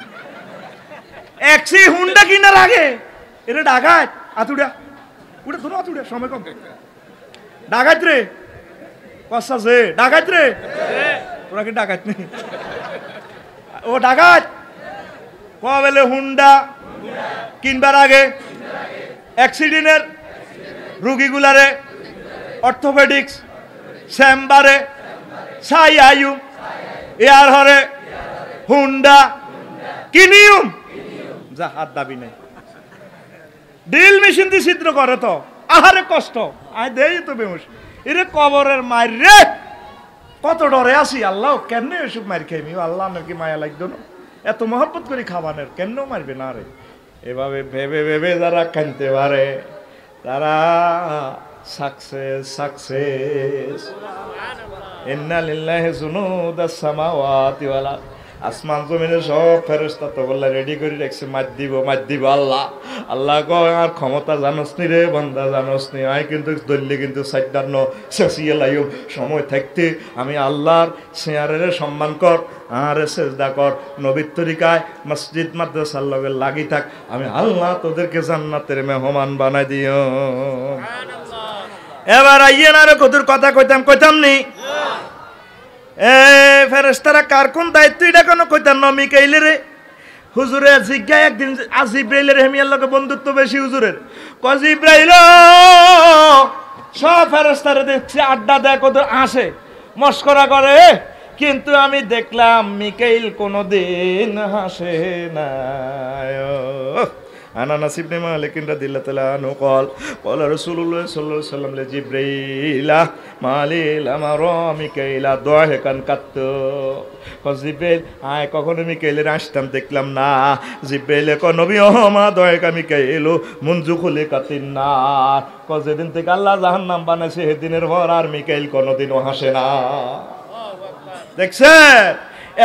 একসি হুন্ডা কিনার আগে এটা ডাকাত আতুড়া উড়ে ধরো আতুড়া সময় কম ডাকাত রে কসা যে ডাকাত রে তোরা কি ডাকাত নেই ও ডাকাত কবেলে হুন্ডা কিনবার আগে অ্যাক্সিডেন্টের রুগীগুলারে অর্থোপেডিক্স চেম্বারে সাই আয়ু এয়ার হরে হুন্ডা কিনিউম যা হাত দাবি নাই ডিল মেশিন দিয়ে ছিদ্র করে তো আহারে কষ্ট আয় দেই তো বেমুস এরে কবরের মায়ের রে কত ডরে আসি আল্লাহ কেন এসব মার খাইমি আল্লাহ নাকি মায়া লাগতো না এত মহব্বত করে খাবানের কেন মারবে না রে এভাবে ভেবে ভেবে যারা কানতে পারে তারা সাকসেস ইন্না লিল্লাহি জুনুদাস সামাওয়াতি ওয়াল আরদ আসমান জমিনে সব ফেরেশতা তো বললা রেডি করে রাখছে মার দিব আল্লাহ আল্লাহ কয় আর ক্ষমতা জানোস নি রে বান্দা জানোস নি আই কিন্তু দল্লে কিন্তু সাইদান্ন শেষিয়ে লাইম সময় থাকতে আমি আল্লাহর শেয়ারের সম্মান কর আর সেজদা কর নবীর তরিকায় মসজিদ মাদ্রাসার লগে লাগি থাক আমি আল্লাহ তোদেরকে জান্নাতের মেহমান বানাই দিও এবার আইয়েন আর কদুর কথা কইতাম নি ফেরেশতারা কার কোন দায়িত্ব এটা কোনো কইতাম না মিকাইলে রে হুজুরে জিজ্ঞা একদিন জিব্রাইলের হেমিয়ার লগে বন্ধুত্ব বেশি হুজুরের কয় জিব্রাইল সব ফেরেশতারা দেখছি আড্ডা দেয় কত আসে মস্করা করে কিন্তু আমি দেখলাম মিকাইল কোনোদিন হাসে না عن انس بن مالك رضي الله تعالى عنه قال قال رسول الله صلى الله عليه وسلم لجبريل ما لي لم أرى ميكائيل ضاحكا قط জিব্রাইল আয় কখনো মিকাইলের আসতাম দেখলাম না জিব্রাইল ক নবী ও মা দয়াকা মিকাইল মুনজু খুলে কাতিন না যেদিন থেকে আল্লাহ জাহান্নাম বানাইছে সেদিনের পর আর মিকাইল কোনোদিনও হাসে না দেখছে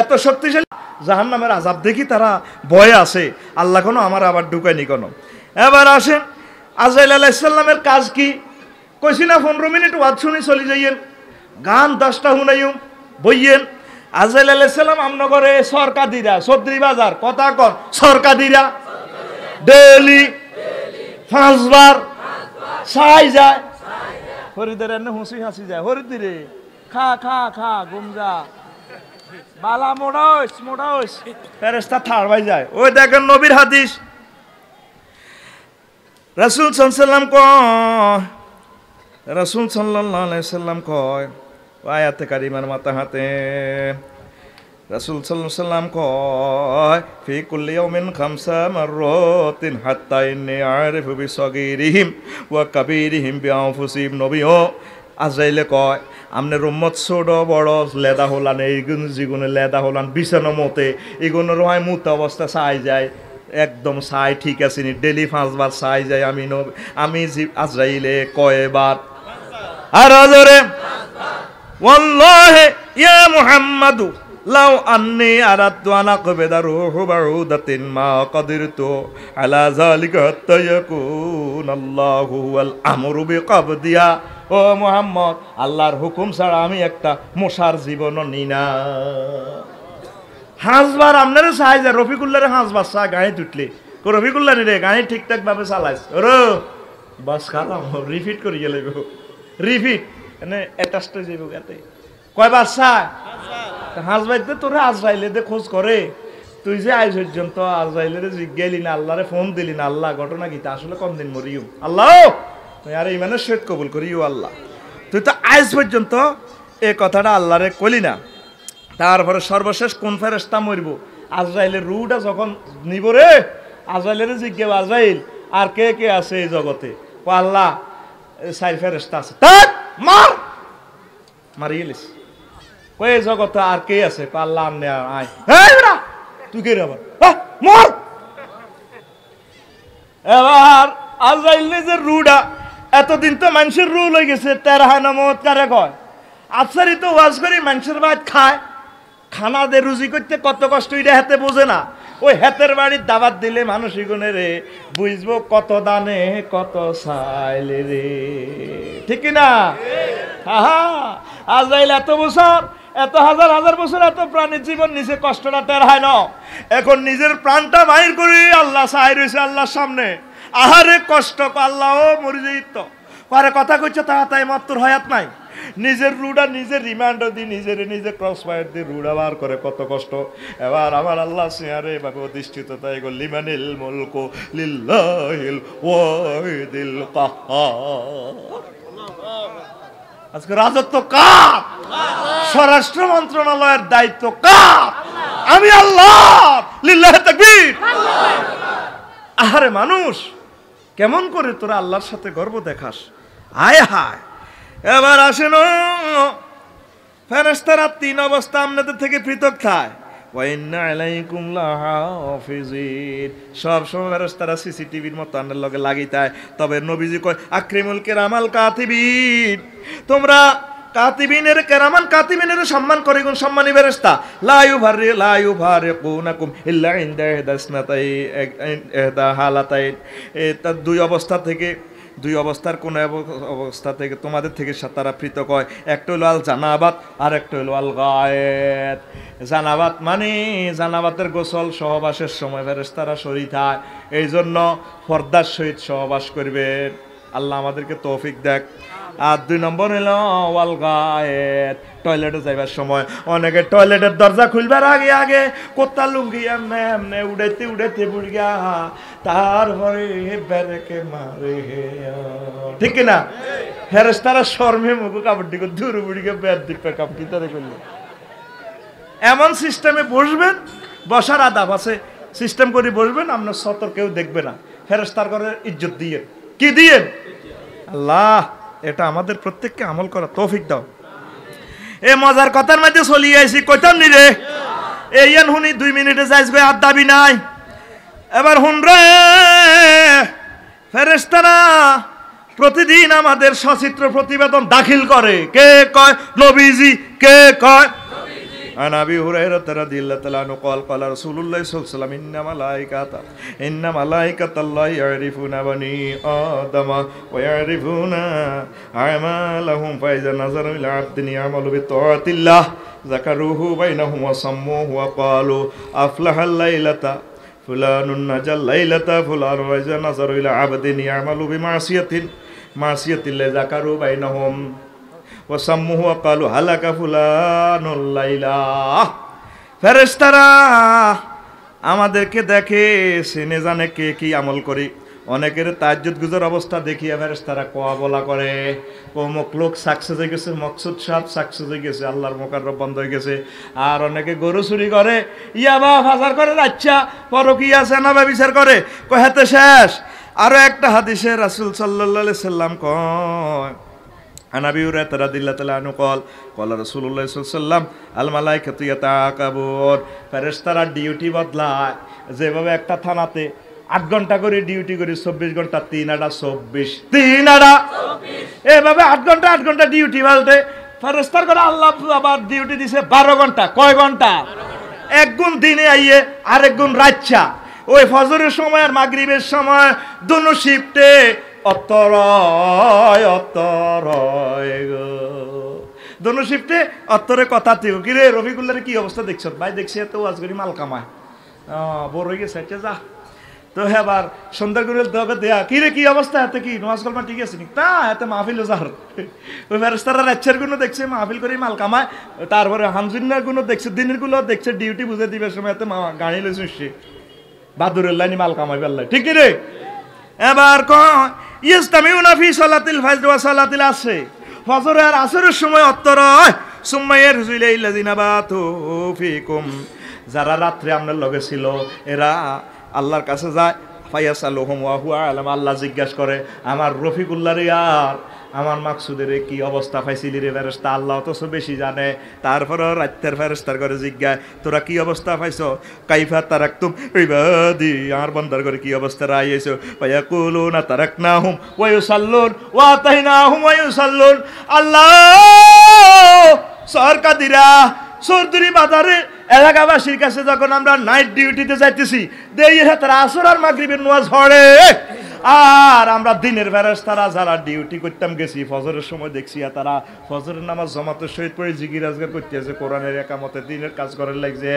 এত শক্তিশালী জাহান্নামের আযাব দেখি তারা ভয়ে আছে আল্লাহ কোনো আমার আবার ঢুকায়নি কোনো এবার আসেন আজরাইল আলাইহিস সালামের কাজ কি কইছি না 15 মিনিট ওয়াজ শুনি চলে যাইয়েন গান 10টা শুনাইম বইয়েন আজরাইল আলাইহিস সালাম আমনগরে সরকাদিরা সদরি বাজার কথা কর সরকাদিরা ডেলি 5 বার ছাই যায় হরিদের এনে হুঁসি হাসি যায় হরিদিরে খা খা খা গুমজা বালা মোড়াইস ফেরেশতা থাড়বাই যায় ওই দেখেন নবীর হাদিস রাসূল সাল্লাল্লাহু আলাইহি ওয়াসাল্লাম কয় আয়াতে কারিমার মাথা হাতে রাসূল সাল্লাল্লাহু আলাইহি ওয়াসাল্লাম কয় ফি কুল্লি ইয়াউমিন খামসা মাররাতিন হাত্তা ইন্নী আরিফু বিসাগীরিহিম ওয়া কাবীরিহিম বিআনফুসিহিম নবীও আজরাইলে কয় আমনের উম্মত ছোট বড় লেদা হলান এইগুন যেগুনে লেদা হলান বিছানো মতে এগুনোর হয় মুত অবস্থা চাই যায় একদম চাই ঠিক আছে নি ডেলি 5 বার চাই যায় আমি আজরাইলে কয়বার আর আজরে ওয়াল্লাহি ইয়া মুহাম্মাদু লাউ আন্নী আরাদতু আন আকবিদা রূহু বাউদাতিন মা কাদিরতু আলা যালিকা হাত্তা ইয়াকুনাল্লাহু ওয়াল আমরু বিকাবদিয়া ও মুহাম্মদ আল্লাহর হুকুম ছাড়া আমি একটা মশার জীবনও নি না হাঁসবার আপনারা চাই যায় রফিকুল্লাহরে হাঁসবার চা গায়ে তুটলে রফিকুল্লাহ রে গায়ে ঠিকঠাক ভাবে চালাইস ওরো বাস খালাম রিপিট করি গেলে রিপিট এনে অ্যাটাচটা যাইব গাতে কয়বার চা হাঁসবাইতে তোরা আজরাইলে দে খোঁজ করে তুই যে আজ পর্যন্ত আজরাইলে জিজ্ঞাইলি না আল্লাহরে ফোন দিলি না আল্লাহ ঘটনা কি তা আসলে কম দিন মরিও আল্লাহ আরে ইমানের সহিত কবুল করিও আল্লাহ তুই তো আজ পর্যন্ত এই কথাটা আল্লাহরে কলি না তারপরে সর্বশেষ কোন ফেরেশতা মরব আজরাইলের রুটা যখন নিব রে আজরাইলের জিজ্ঞাসা আজরাইল আর কে কে আছে এই জগতে ও আল্লাহ 4 ফেরেশতা আছে মার মারিয়েলিস কই এই জগতে আর কে আছে আল্লাহ আমনে আয় এই বেটা তুই কে রে আবার মর এবার আজরাইল নিজের রুটা এতদিন তো মানুষের রুল হয়ে গেছে তেরহানা মত কারে কয় আফসারি তো ওয়াজ করি মানুষের ভাত খায় খানা দে রুজি করতে কত কষ্ট এটা হাতে বোঝে না ওই হাতের বাড়ির দাবাত দিলে মানুষ গুনে রে বুঝবো কত দানে কত চাইলে রে ঠিক না আজরাইল এত বছর এত হাজার হাজার বছর এত প্রাণীর জীবন নিচে কষ্টটা টেরহায় না এখন নিজের প্রাণটা বাইর করি আল্লাহ চাই রয়েছে আল্লাহর সামনে আহারে কষ্ট আল্লাহ মরে যাইত পরে কথা কইছে তাই মাত্র হয়াত নাই নিজের রুডা নিজের রিমান্ডার দি নিজে ক্রস ফায়ার দিয়ে রুডা বার করে কত কষ্ট এবার আমার আল্লাহ সিয়ারে ভাবে অধিষ্ঠিত তাই গো লিমানিল মুলকু লিল্লাহিল ওয়াহিদিল কাহ্হার আজকে রাজত্ব কার স্বরাষ্ট্র মন্ত্রণালয়ের দায়িত্ব কার আমি আল্লাহ লিল্লাহি তাকবীর আহারে মানুষ কেমন করে তোরা আল্লাহর সাথে গর্ব দেখাস আয় হায় এবার আসেন ফেরেশতারা 3 অবস্থা আপনাদের থেকে পৃথক থাকে ওয়াইন্না আলাইকুম লাহাফিজিন সব সময় ফেরেশতারা সিসিটিভির মতো আপনার লগে লাগিতায় তবে নবীজি কয় আকরিমুল কিরামাল কাতিবিন তোমরা কাতিবিনের কেরামান কাতিবিনের সম্মান করে কোন সম্মানী ফেরেশতা লা ইউফারিকুনাকুম ইল্লা ইনদা ইহদাসনাতাই ইহদা হালাতাইন এটা দুই অবস্থার কোন অবস্থা থেকে তোমাদের থেকে তারা পৃথক হয় একটা হলো আল জানাবাত আর একটা হলো আল গায়েত জানাবাত মানে জানাবাতের গোসল সহবাসের সময় ফেরেশতারা শরীর থাকে এই জন্য পর্দার সহিত সহবাস করবেন আল্লাহ আমাদেরকে তৌফিক দেখ আর 2 নম্বর হলো ওয়াল গায়েত টয়লেটে যাইবার সময় অনেকে টয়লেটের দরজা খুলবার আগে কোত্তা লুঙ্গি এমনে উড়াইতে বুড়িয়া তারপরে বেরেকে মারে ঠিক না ফেরেশতারা শর্মে মুখ কাপড় দিকে দূর বুড়িকে বের দিকে কাপ কিতারে করল এমন সিস্টেমে বসবেন বসার আদাব আছে সিস্টেম করে বসবেন আপনার সতর কেউ দেখবে না ফেরেশতার ঘরে ইজ্জত দিয়ে কি দিয়ে আল্লাহ এটা আমাদের প্রত্যেককে আমল করা তৌফিক দাও। এ মজার কথার মধ্যে চলি আইছি কইতাম নি রে এইয়ান হুনি 2 মিনিটে যাইস গো আর দাবি নাই। এবার হুন রে ফেরেশতারা প্রতিদিন আমাদের সচিত্র প্রতিবেদন দাখিল করে। কে কয় নবীজি, কে কয় عن أبي هريرة رضي الله تعالى عنه قال قال رسول الله صلى الله عليه وسلم إن ملائكة الله يعرفون بني آدم ويعرفون أعمالهم فإذا نظروا إلى عبد يعمل بطاعة الله ذكروه بينهم وسموه وقالوا أفلح الليلة فلان نجا الليلة فلان. وإذا نظروا إلى عبد يعمل بمعصية الله ذكروا بينهم وسموه وقالوا هلك فلان الليلة. ফেরেশতারা আমাদেরকে দেখে চিনে জানে কে কি আমল করি। অনেকের তাজ্জুদ গুজার অবস্থা দেখিয়া ফেরেশতারা কোয়া বলা করে অমুক লোক সাকসেস হয়ে গেছে, মকসুদ সাহেব সাকসেস হয়ে গেছে, আল্লাহর মোকাররব বন্ধ হয়ে গেছে। আর অনেকে গরু চুরি করে, ইয়াবা ফাজার করে, আচ্ছা পরকিয়া সেনাবা বিচার করে, কহেতে শেষ। আরো একটা হাদিসে রাসূল সাল্লাল্লাহু আলাইহি সাল্লাম কয় عن أبي هريرة رضي الله تعالى عنه قال قال رسول الله صلى الله عليه وسلم الملائكة يتعاقبون. ফেরেশতারা ডিউটি বদলায়। যেভাবে একটা থানাতে 8 ঘন্টা করে ডিউটি করে 24 ঘন্টা 3 আড়া 24 এভাবে 8 ঘন্টা ডিউটি বলতে ফেরেশতার করে আল্লাহ আবার ডিউটি দিছে 12 ঘন্টা। কয় ঘন্টা? 1 গুণ দিনে আইয়ে আর 1 গুণ রাতটা। ওই ফজরের সময় আর মাগরিবের সময় দুনো শিফটে অত্তরয় গো, দোনো শিফটে অত্তরে কথা থেকে কি রে রফিকুল্লার কি অবস্থা দেখছ ভাই? দেখছি এত ওয়াজ করি মাল কামায় বড় হয়ে গেছে যা তো এবার সন্ধ্যা করে দেয়া কি রে কি অবস্থা এতে কি নামাজ কালমা ঠিক আছে নি তা এতে মাহফিল যার ওই ফেরেশতারা রাতের গুলো দেখছে মাহফিল করে মাল কামায়, তারপরে হামজুন্নার গুলো দেখছে, দিনের গুলো দেখছে, ডিউটি বুঝে দিবে সময় এতে গাড়ি লইছে বাদুরের লাইনি মাল কামাই বেল্লাই ঠিক কি রে। এবার কয় ইস্তামিউনা ফি সালাতিল ফাজর ওয়া সালাতিল আসর, ফজর আর আসরের সময় অত্তরয় সুম্মা ইয়ারজুইলা ইল্লাযিনা বাতু ফিকুম, যারা রাত্রে আপনার লগে ছিল এরা আল্লাহর কাছে যায়। ফায়াসালুহুম ওয়া হুয়া আলাম, আল্লাহ জিজ্ঞাসা করে আমার রফিকুল্লাহ রে আর আমার মাকসুদের কি অবস্থা পাইছিলি রে ফেরেশতা? আল্লাহ তো বেশি জানে। তারপর রাতের ফেরেশতার করে জিজ্ঞাসা তোরা কি অবস্থা পাইছো? কাইফা তারাকতুম ইবাদি, আমার বান্দার করে কি অবস্থা রাইছো? ফায়াকুলুনা তারাকনাহুম ওয়া ইউসাল্লুন ওয়া আতাইনাহুম ওয়া ইউসাল্লুন। আল্লাহ সরকাদিরা সরদুরি বাজারে এলাকাবাসীর কাছে যখন আমরা নাইট ডিউটিতে যাইতেছি দেই তারা আসর আর মাগরিবের নামাজ পড়ে, আর আমরা দিনের ফেরেশতারা যারা ডিউটি করতাম গেছি ফজরের সময় দেখছি তারা ফজরের নামাজ জামাতের সহিত পড়ে জিকির আজগার করতেছে, কোরআনের একামতে দিনের কাজ করার লাগছে।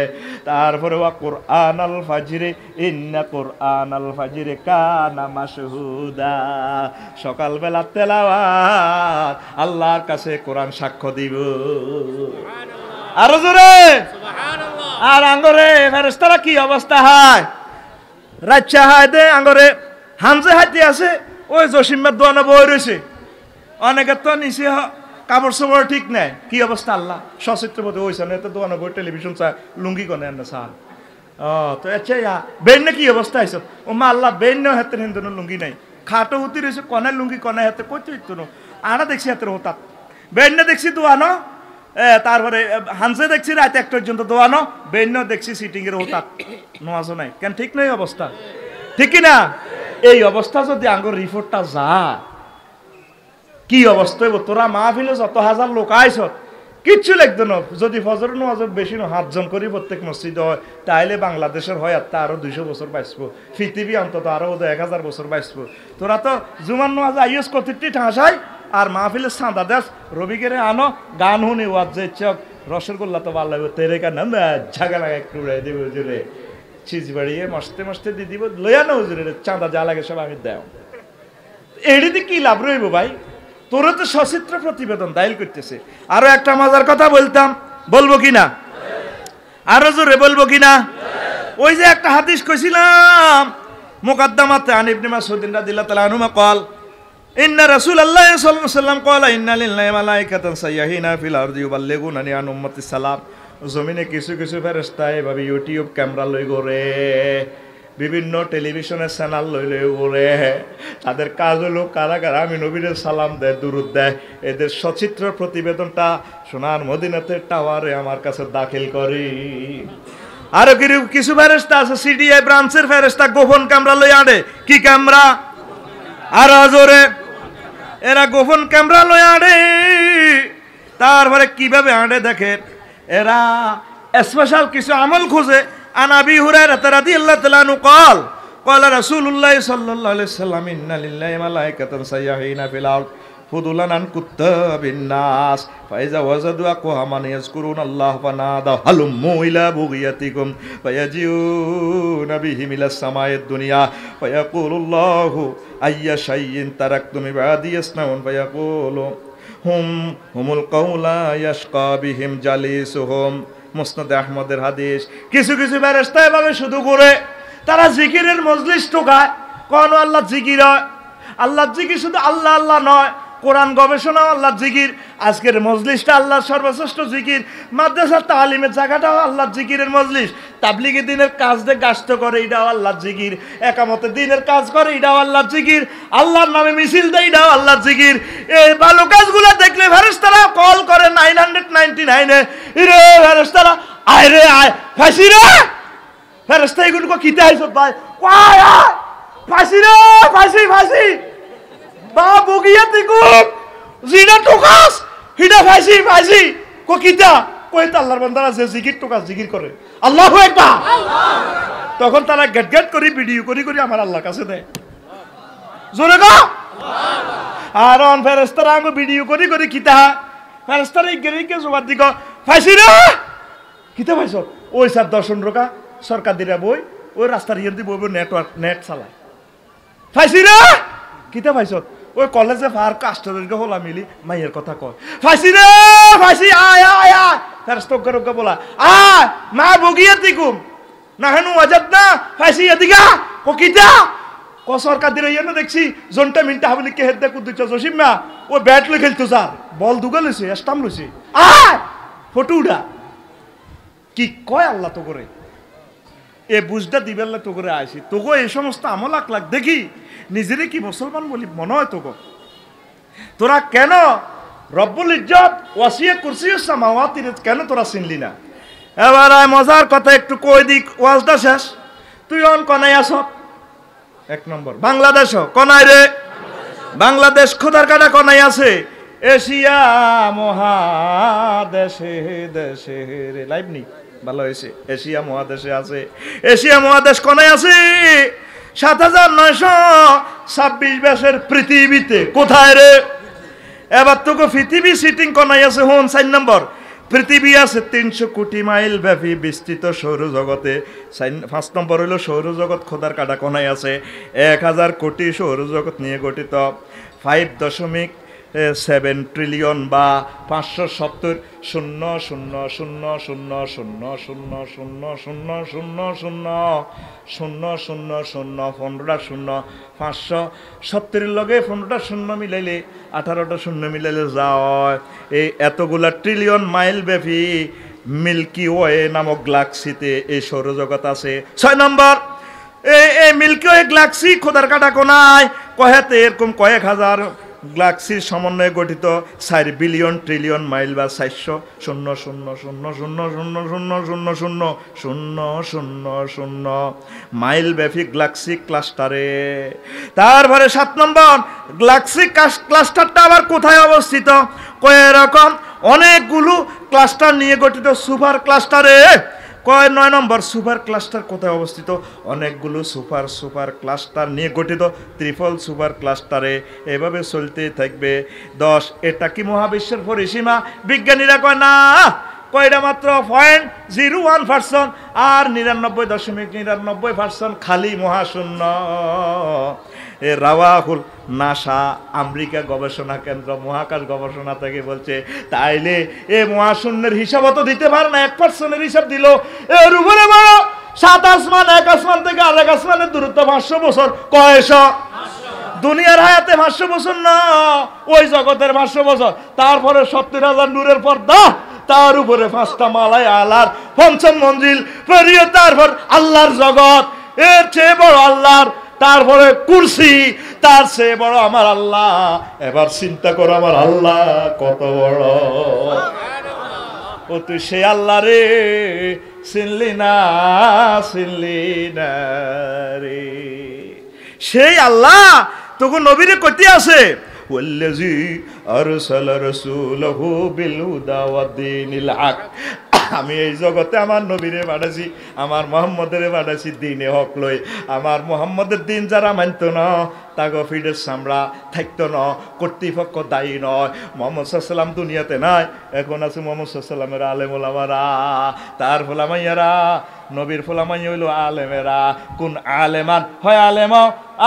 তারপরে ওয়া কুরআনাল ফাজরে ইন্না কুরআনাল ফাজরে কানা মাশহুদা, সকালবেলা তেলাওয়াত আল্লাহর কাছে কোরআন সাক্ষ্য দিব। আরো জোরে সুবহানাল্লাহ। আর আঙ্গরে ফেরেশতারা কি অবস্থা হয়? রাচ্চা হয় দে আঙ্গরে হামজে হাতি আছে ওই জসিমের দোয়ানো বই রয়েছে, অনেকের তো নিচে কাপড় চোপড় ঠিক নাই, কি অবস্থা আল্লাহ সচিত্র পথে ওইছে না, এত দোয়ানো বই টেলিভিশন চা লুঙ্গি কনে না সার তো আচ্ছা বেন কি অবস্থা হয়েছে? ও মা আল্লাহ বেন হাতের হিন্দু লুঙ্গি নাই, খাটো হুতি রয়েছে কনের লুঙ্গি কনে হাতে করতে হইতো না, আনা দেখছি হাতের হতাত বেন দেখছি দোয়ানো, তারপরে হানসে দেখছি রাত 1 পর্যন্ত দোয়ানো, বেন দেখছি সিটিং এর হতাত নোয়াজও নাই কেন? ঠিক নয় অবস্থা, ঠিক না? এই অবস্থা যদি আঙ্গুর রিপোর্টটা যা কি অবস্থা হইব? তোরা মাহফিলে যত হাজার লোক আইস কিচ্ছু লাগতো না, যদি ফজর নামাজ বেশি না 7 জন করি প্রত্যেক মসজিদ হয় তাইলে বাংলাদেশের হয় আর আরো 200 বছর বাঁচবো, পৃথিবী অন্তত আরো 1000 বছর বাঁচবো। তোরা তো জুমার নামাজ আইস কতিটি ঠাঁসাই আর মাহফিলের চাঁদা দেশ রবিকেরে আনো গান শুনি ওয়াজ যে চক রসগোল্লা তো ভালো লাগবে তেরে কান ঝাগা লাগা একটু উড়াই দেবে হুজুরে চিজ বাড়িয়ে মস্তে মস্তে দিয়ে দিব লইয়া না হুজুরে চাঁদা যা লাগে সব আমি দেও। এডিতে কি লাভ রইব ভাই? তোরা তো সচিত্র প্রতিবেদন দায়ের করতেছে। আরো একটা মজার কথা বলতাম, বলবো কিনা? আরো জোরে বলবো কিনা? ওই যে একটা হাদিস কইছিলাম মুকাদ্দামাতে আন ইবনে মাসউদ রাদিয়াল্লাহু তাআলা আনহু قال ইন্না রাসূলুল্লাহ সাল্লাল্লাহু আলাইহি ওয়াসাল্লাম قال ইন্না লিল্লাহি মালাইকাতান সাইয়্যাহিনা ফিল আরদি ইউবাল্লিগুনানি আন উম্মতি সালাম। জমিনে কিছু কিছু ফেরেশতা এভাবে ইউটিউব ক্যামেরা লই ঘোরে, বিভিন্ন টেলিভিশনের চ্যানেল লইলে ওরে তাদের কাজ হলো কারা কারা আমি নবীর সালাম দেয় দুরুদ দেয় এদের সচিত্র প্রতিবেদনটা সোনার মদিনাতে টাওয়ারে আমার কাছে দাখিল করি। আরো কিছু ফেরেশতা আছে সিডিআই ব্রাঞ্চের ফেরেশতা গোপন ক্যামেরা লই আনে কি ক্যামেরা আর জোরে এরা গোপন ক্যামেরা লই আনে তারপরে কিভাবে আনে দেখেন এরা স্পেশাল কিছু আমল খুঁজে আনাবি হুরায়রা রাদিয়াল্লাহু তাআলা আনহু قال قال رسول الله صلى الله عليه وسلم ان لله ملائكه سيحين في الارض فضلا عن كتاب الناس فاذا وجدوا اقواما يذكرون الله فنادوا هلموا الى بغيتكم فيجيئون بهم الى السماء الدنيا فيقول الله اي شيء تركتم عبادي يصنعون فيقول هم القول يشقى بهم جليسهم মুসনাদ আহমদের হাদিস। কিছু কিছু ফেরেশতা এভাবে শুধু করে তারা জিকিরের মজলিস ঢোকায় কোন আল্লাহ জিকির হয় আল্লাহ জিকির শুধু আল্লাহ আল্লাহ নয় কোরআন গবেষণা আল্লাহ জিকির আজকের মজলিসটা আল্লাহর সর্বশ্রেষ্ঠ জিকির মাদ্রাসার তালিমের জায়গাটাও আল্লাহ জিকিরের মজলিস তাবলিগি দিনের কাজ দিয়ে গাস্ত করে এটাও আল্লাহ জিকির একামতে দিনের কাজ করে এটাও আল্লাহ জিকির আল্লাহর নামে মিছিল দেয় এটাও আল্লাহ জিকির এই ভালো কাজগুলো দেখলে ফেরেশতারা কল করে 999 এ রে ফেরেশতারা আয় রে আয় ফাঁসি রে ফেরেশতা এগুলো কিতে আইছ ভাই কয় আয় ফাঁসি রে ফাঁসি ফাঁসি বা বগিয়াতি কুম জিনা টোকাস হিডা ফাঁসি ফাঁসি কো কিতা কই তা আল্লাহর বান্দারা যে জিকির টোকাস জিকির করে আল্লাহু আকবার তখন তারা গেট গেট করে ভিডিও করি করি আমার আল্লাহর কাছে দেয় জোরে গো আর অন ফেরেশতারা আঙ্গো ভিডিও করি করি কিতা ফেরেশতারা গেরিকে জবাব দিগো ফাঁসি রে কিতা ভাইছ ওই স্যার দর্শন রোকা সরকার দিরা বই ওই রাস্তার ইয়েন্দি বই নেটওয়ার্ক নেট চালায় ফাঁসি রে কিতা ভাইছ ওই কলেজে ফার কাস্টমারকে হলা মিলি মাইয়ের কথা কয় ফাঁসি রে ফাঁসি আয় আয় আয় ফেরেশতা বলা আয় মা বগিয়াতিকুম নাহানু ওয়াজাদনা ফাঁসি এদিকা ও কিতা ক সরকার দিরা ইয়ে না দেখছি জন্টা মিনটা হাবলি কে হেদ্দা কুদ্দুচ জসিম না ও ব্যাট লই খেলতো স্যার বল দুগা লইছে স্টাম লইছে আয় ফটো উড়া কি কয় আল্লাহ তো করে এ বুঝটা দিবেল্লা তো করে আসি তোগো এই সমস্ত আমল লাখ দেখি নিজেরে কি মুসলমান বলি মনে হয় তোগো তোরা কেন রব্বুল ইজ্জত ওয়াসিয়া কুরসিয়ুস সামাওয়াতি কেন তোরা চিনলি না এবার মজার কথা একটু কই দিক ওয়াজটা শেষ তুই অন কোনায় আস এক নম্বর বাংলাদেশ কোনায় রে বাংলাদেশ খোদার কাটা কোনায় আছে এশিয়া মহাদেশে দেশে রে লাইভ নি ভালো হয়েছে এশিয়া মহাদেশে আছে এশিয়া মহাদেশ কোনায় আছে ৭৯২৬ ব্যাসের পৃথিবীতে কোথায় রে এবার তোকে পৃথিবী সিটিং কোনায় আছে হন ৪ নম্বর পৃথিবী আছে ৩০০ কোটি মাইল ব্যাপী বিস্তৃত সৌরজগতে ৫ নম্বর হইল সৌরজগৎ খোদার কাটা কোনায় আছে ১০০০ কোটি সৌরজগৎ নিয়ে গঠিত 5.7 ট্রিলিয়ন বা 570 লগে 15টা শূন্য মিলাইলে 18টা শূন্য মিলাইলে যায় এই এতগুলা ট্রিলিয়ন মাইল ব্যাপী মিল্কি ওয়ে নামক গ্যালাক্সিতে এই সৌরজগৎ আছে 6 নম্বর এই মিল্কি ওয়ে গ্যালাক্সি খোদার কাটা কোনায় কয়েতে এরকম কয়েক হাজার গ্যালাক্সির সমন্বয়ে গঠিত 4 বিলিয়ন ট্রিলিয়ন মাইল বা 400,000,000,000,000,000 মাইল ব্যাপী গ্যালাক্সি ক্লাস্টারে তারপরে 7 নম্বর গ্যালাক্সি ক্লাস্টারটা আবার কোথায় অবস্থিত কয় রকম অনেকগুলো ক্লাস্টার নিয়ে গঠিত সুপার ক্লাস্টারে কয় 9 নম্বর সুপার ক্লাস্টার কোথায় অবস্থিত অনেকগুলো সুপার ক্লাস্টার নিয়ে গঠিত ট্রিপল সুপার ক্লাস্টারে এভাবে চলতেই থাকবে 10 এটা কি মহাবিশ্বের পরিসীমা বিজ্ঞানীরা কয় না কয়টা মাত্র 0.01% আর 99.99% খালি মহাশূন্য এ রাওয়াহুল নাসা আমেরিকা গবেষণা কেন্দ্র মহাকাশ গবেষণা থেকে বলছে তাইলে এ মহাশূন্যের হিসাব তো দিতে পারে না 1% হিসাব দিল এর উপরে বড় 7 আসমান এক আসমান থেকে আরেক আসমানের দূরত্ব 500 বছর কয়শো দুনিয়ার হায়াতে 500 বছর না ওই জগতের 500 বছর তারপরে 70,000 নূরের পর্দা তার উপরে 5টা মালায় আলার 5ম মঞ্জিল পেরিয়ে তারপর আল্লাহর জগৎ এর চেয়ে বড় আল্লাহর, তারপরে কুরসি, তার চেয়ে বড় আমার আল্লাহ। এবার চিন্তা করো আমার আল্লাহ কত বড়। ও তুই সে আল্লাহ রে চিনলি না, চিনলি না রে। সেই আল্লাহ তোকে নবীরে কইতে আছে, ওয়াল্লাযী আরসালা রাসূলাহু বিল হুদা ওয়াদ-দীনিল হক। আমি এই জগতে আমার নবীরে পাঠাইছি, আমার মুহাম্মদের পাঠাইছি দ্বীনে হক লই। আমার মুহাম্মদের দিন যারা মানত না, তাগো ফিডের চামড়া থাকতো না, কর্তৃপক্ষ দায়ী নয়। মুহাম্মদ সাল্লাল্লাহু আলাইহি সাল্লাম দুনিয়াতে নাই, এখন আছে মুহাম্মদ সাল্লাল্লাহু আলাইহি সাল্লামের আলেম ওলামারা, তার ফলামাইয়ারা। নবীর ফলামাই হইল আলেমেরা। কোন আলেমান হয় আলেম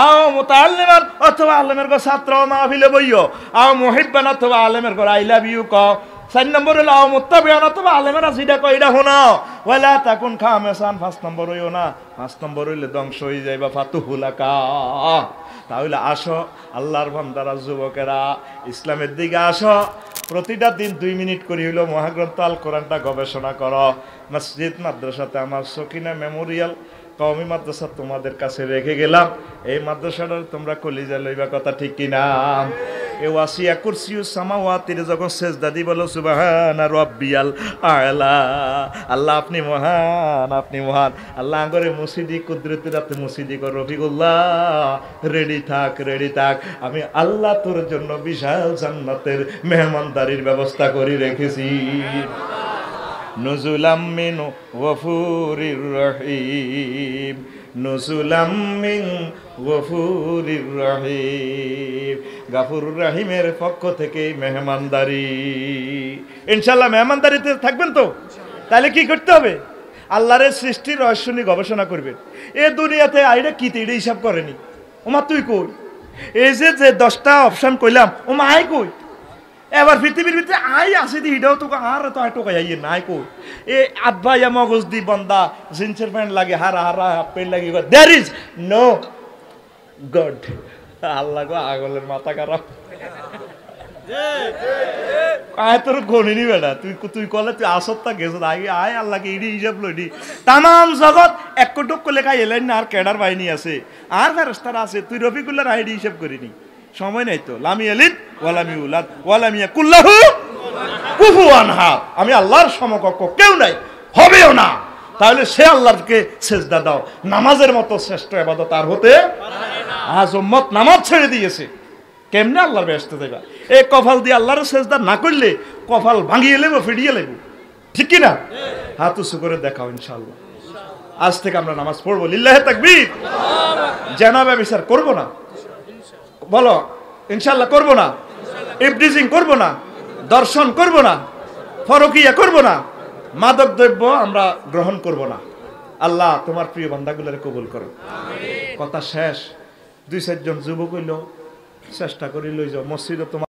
আও মুতাআল্লিমান, অথবা আলেমের গো ছাত্র মাহফিলে বইও, আও মুহিব্বান অথবা আলেমের গো আই লাভ ইউ ক। 4 নম্বর হলো আও মুত্তাবিআন, অথবা আলেমেরা যেটা কয় এটা শোনো। ওয়ালা তাকুন খামেসান, 5 নম্বর হইও না, 5 নম্বর হইলে ধ্বংস হয়ে যাইবা ফাতুহুলাকা। তাহলে আসো আল্লাহর বান্দারা, যুবকেরা, ইসলামের দিকে আসো। প্রতিটা দিন 2 মিনিট করে হইলো মহাগ্রন্থ আল কোরআনটা গবেষণা করো। মসজিদ মাদ্রাসাতে আমার সকিনা মেমোরিয়াল কওমি মাদ্রাসা তোমাদের কাছে রেখে গেলাম। এই মাদ্রাসাটার তোমরা কলিজা লইবা, কথা ঠিক কিনা? এ ওয়াসিয়া কুরসিউস সামাওয়াতির যখন সেজদা দি বলো সুবহানা রাব্বিয়াল আলা। আল্লাহ আপনি মহান, আপনি মহান। আল্লাহ আঙ্গরে মসজিদি কুদরতি রাতে মসজিদি কর রফিকুল্লাহ, রেডি থাক, রেডি থাক। আমি আল্লাহ তোর জন্য বিশাল জান্নাতের মেহমানদারির ব্যবস্থা করে রেখেছি। নুজুলাম মিন গফুরির রহিম, নুজুলাম মিন গফুরির রহিম। গাফুরুর রহিমের পক্ষ থেকে মেহমানদারি। ইনশাআল্লাহ মেহমানদারিতে থাকবেন তো? তাহলে কি করতে হবে? আল্লাহর সৃষ্টির রহস্য নিয়ে গবেষণা করবেন। এ দুনিয়াতে আইডা কি এটা হিসাব করেনি। ওমা তুই কই? এই যে 10টা অপশন কইলাম, ওমা আই কই? এবার পৃথিবীর ভিতরে আই আছে দি হিডাও তোকে আর তো টোকাই আইয়ে নাই কই। এ আব্বা ইয়া মগজ দি বন্দা জিন্সের প্যান্ট লাগে, হারা হারা প্যান্ট লাগে, দেয়ার ইজ নো গড। আল্লাহ গো আগলের মাথা খারাপ। আয় তোর গণিনি বেটা, তুই কলে তুই আসত্তা গেছ আগে আয় আল্লাহকে ইডি হিসাব লইডি। তামাম জগৎ এক কোটক লেখা এলেন না, আর ক্যাডার বাহিনী আছে, আর ফেরেশতারা আছে, তুই রফিকুল্লাহর আইডি হিসাব করিনি। সময় নাই তো। লামি আলিদ ওয়ালামি উলাদ ওয়ালামি ইয়াকুল্লাহু কুফুয়ান আহাদ। আমি আল্লাহর সমকক্ষ কেউ নাই, হবেও না। তাহলে সে আল্লাহকে সেজদা দাও। নামাজের মতো শ্রেষ্ঠ ইবাদত আর হতে পারে না। আজ উম্মত নামাজ ছেড়ে দিয়েছে, কেমনে আল্লাহর বেহেশতে যাবে? এই কপাল দিয়ে আল্লাহর সেজদা না করলে কপাল ভাঙিয়ে লেবো, ফিরিয়ে লেবো, ঠিক কি না? হাত উঁচু করে দেখাও ইনশাআল্লাহ। আজ থেকে আমরা নামাজ পড়বো, লিল্লাহে তাকবীর। জানাবে বিচার করবো না, বলো ইনশাআল্লাহ করবো না। ইফটিজিং করবো না, দর্শন করবো না, ফরকিয়া করবো না, মাদক দ্রব্য আমরা গ্রহণ করবো না। আল্লাহ তোমার প্রিয় বান্দাগুলোরে কবুল করো। কথা শেষ। 2-4 জন যুবক হইল চেষ্টা করি লই যাও মসজিদে। তোমার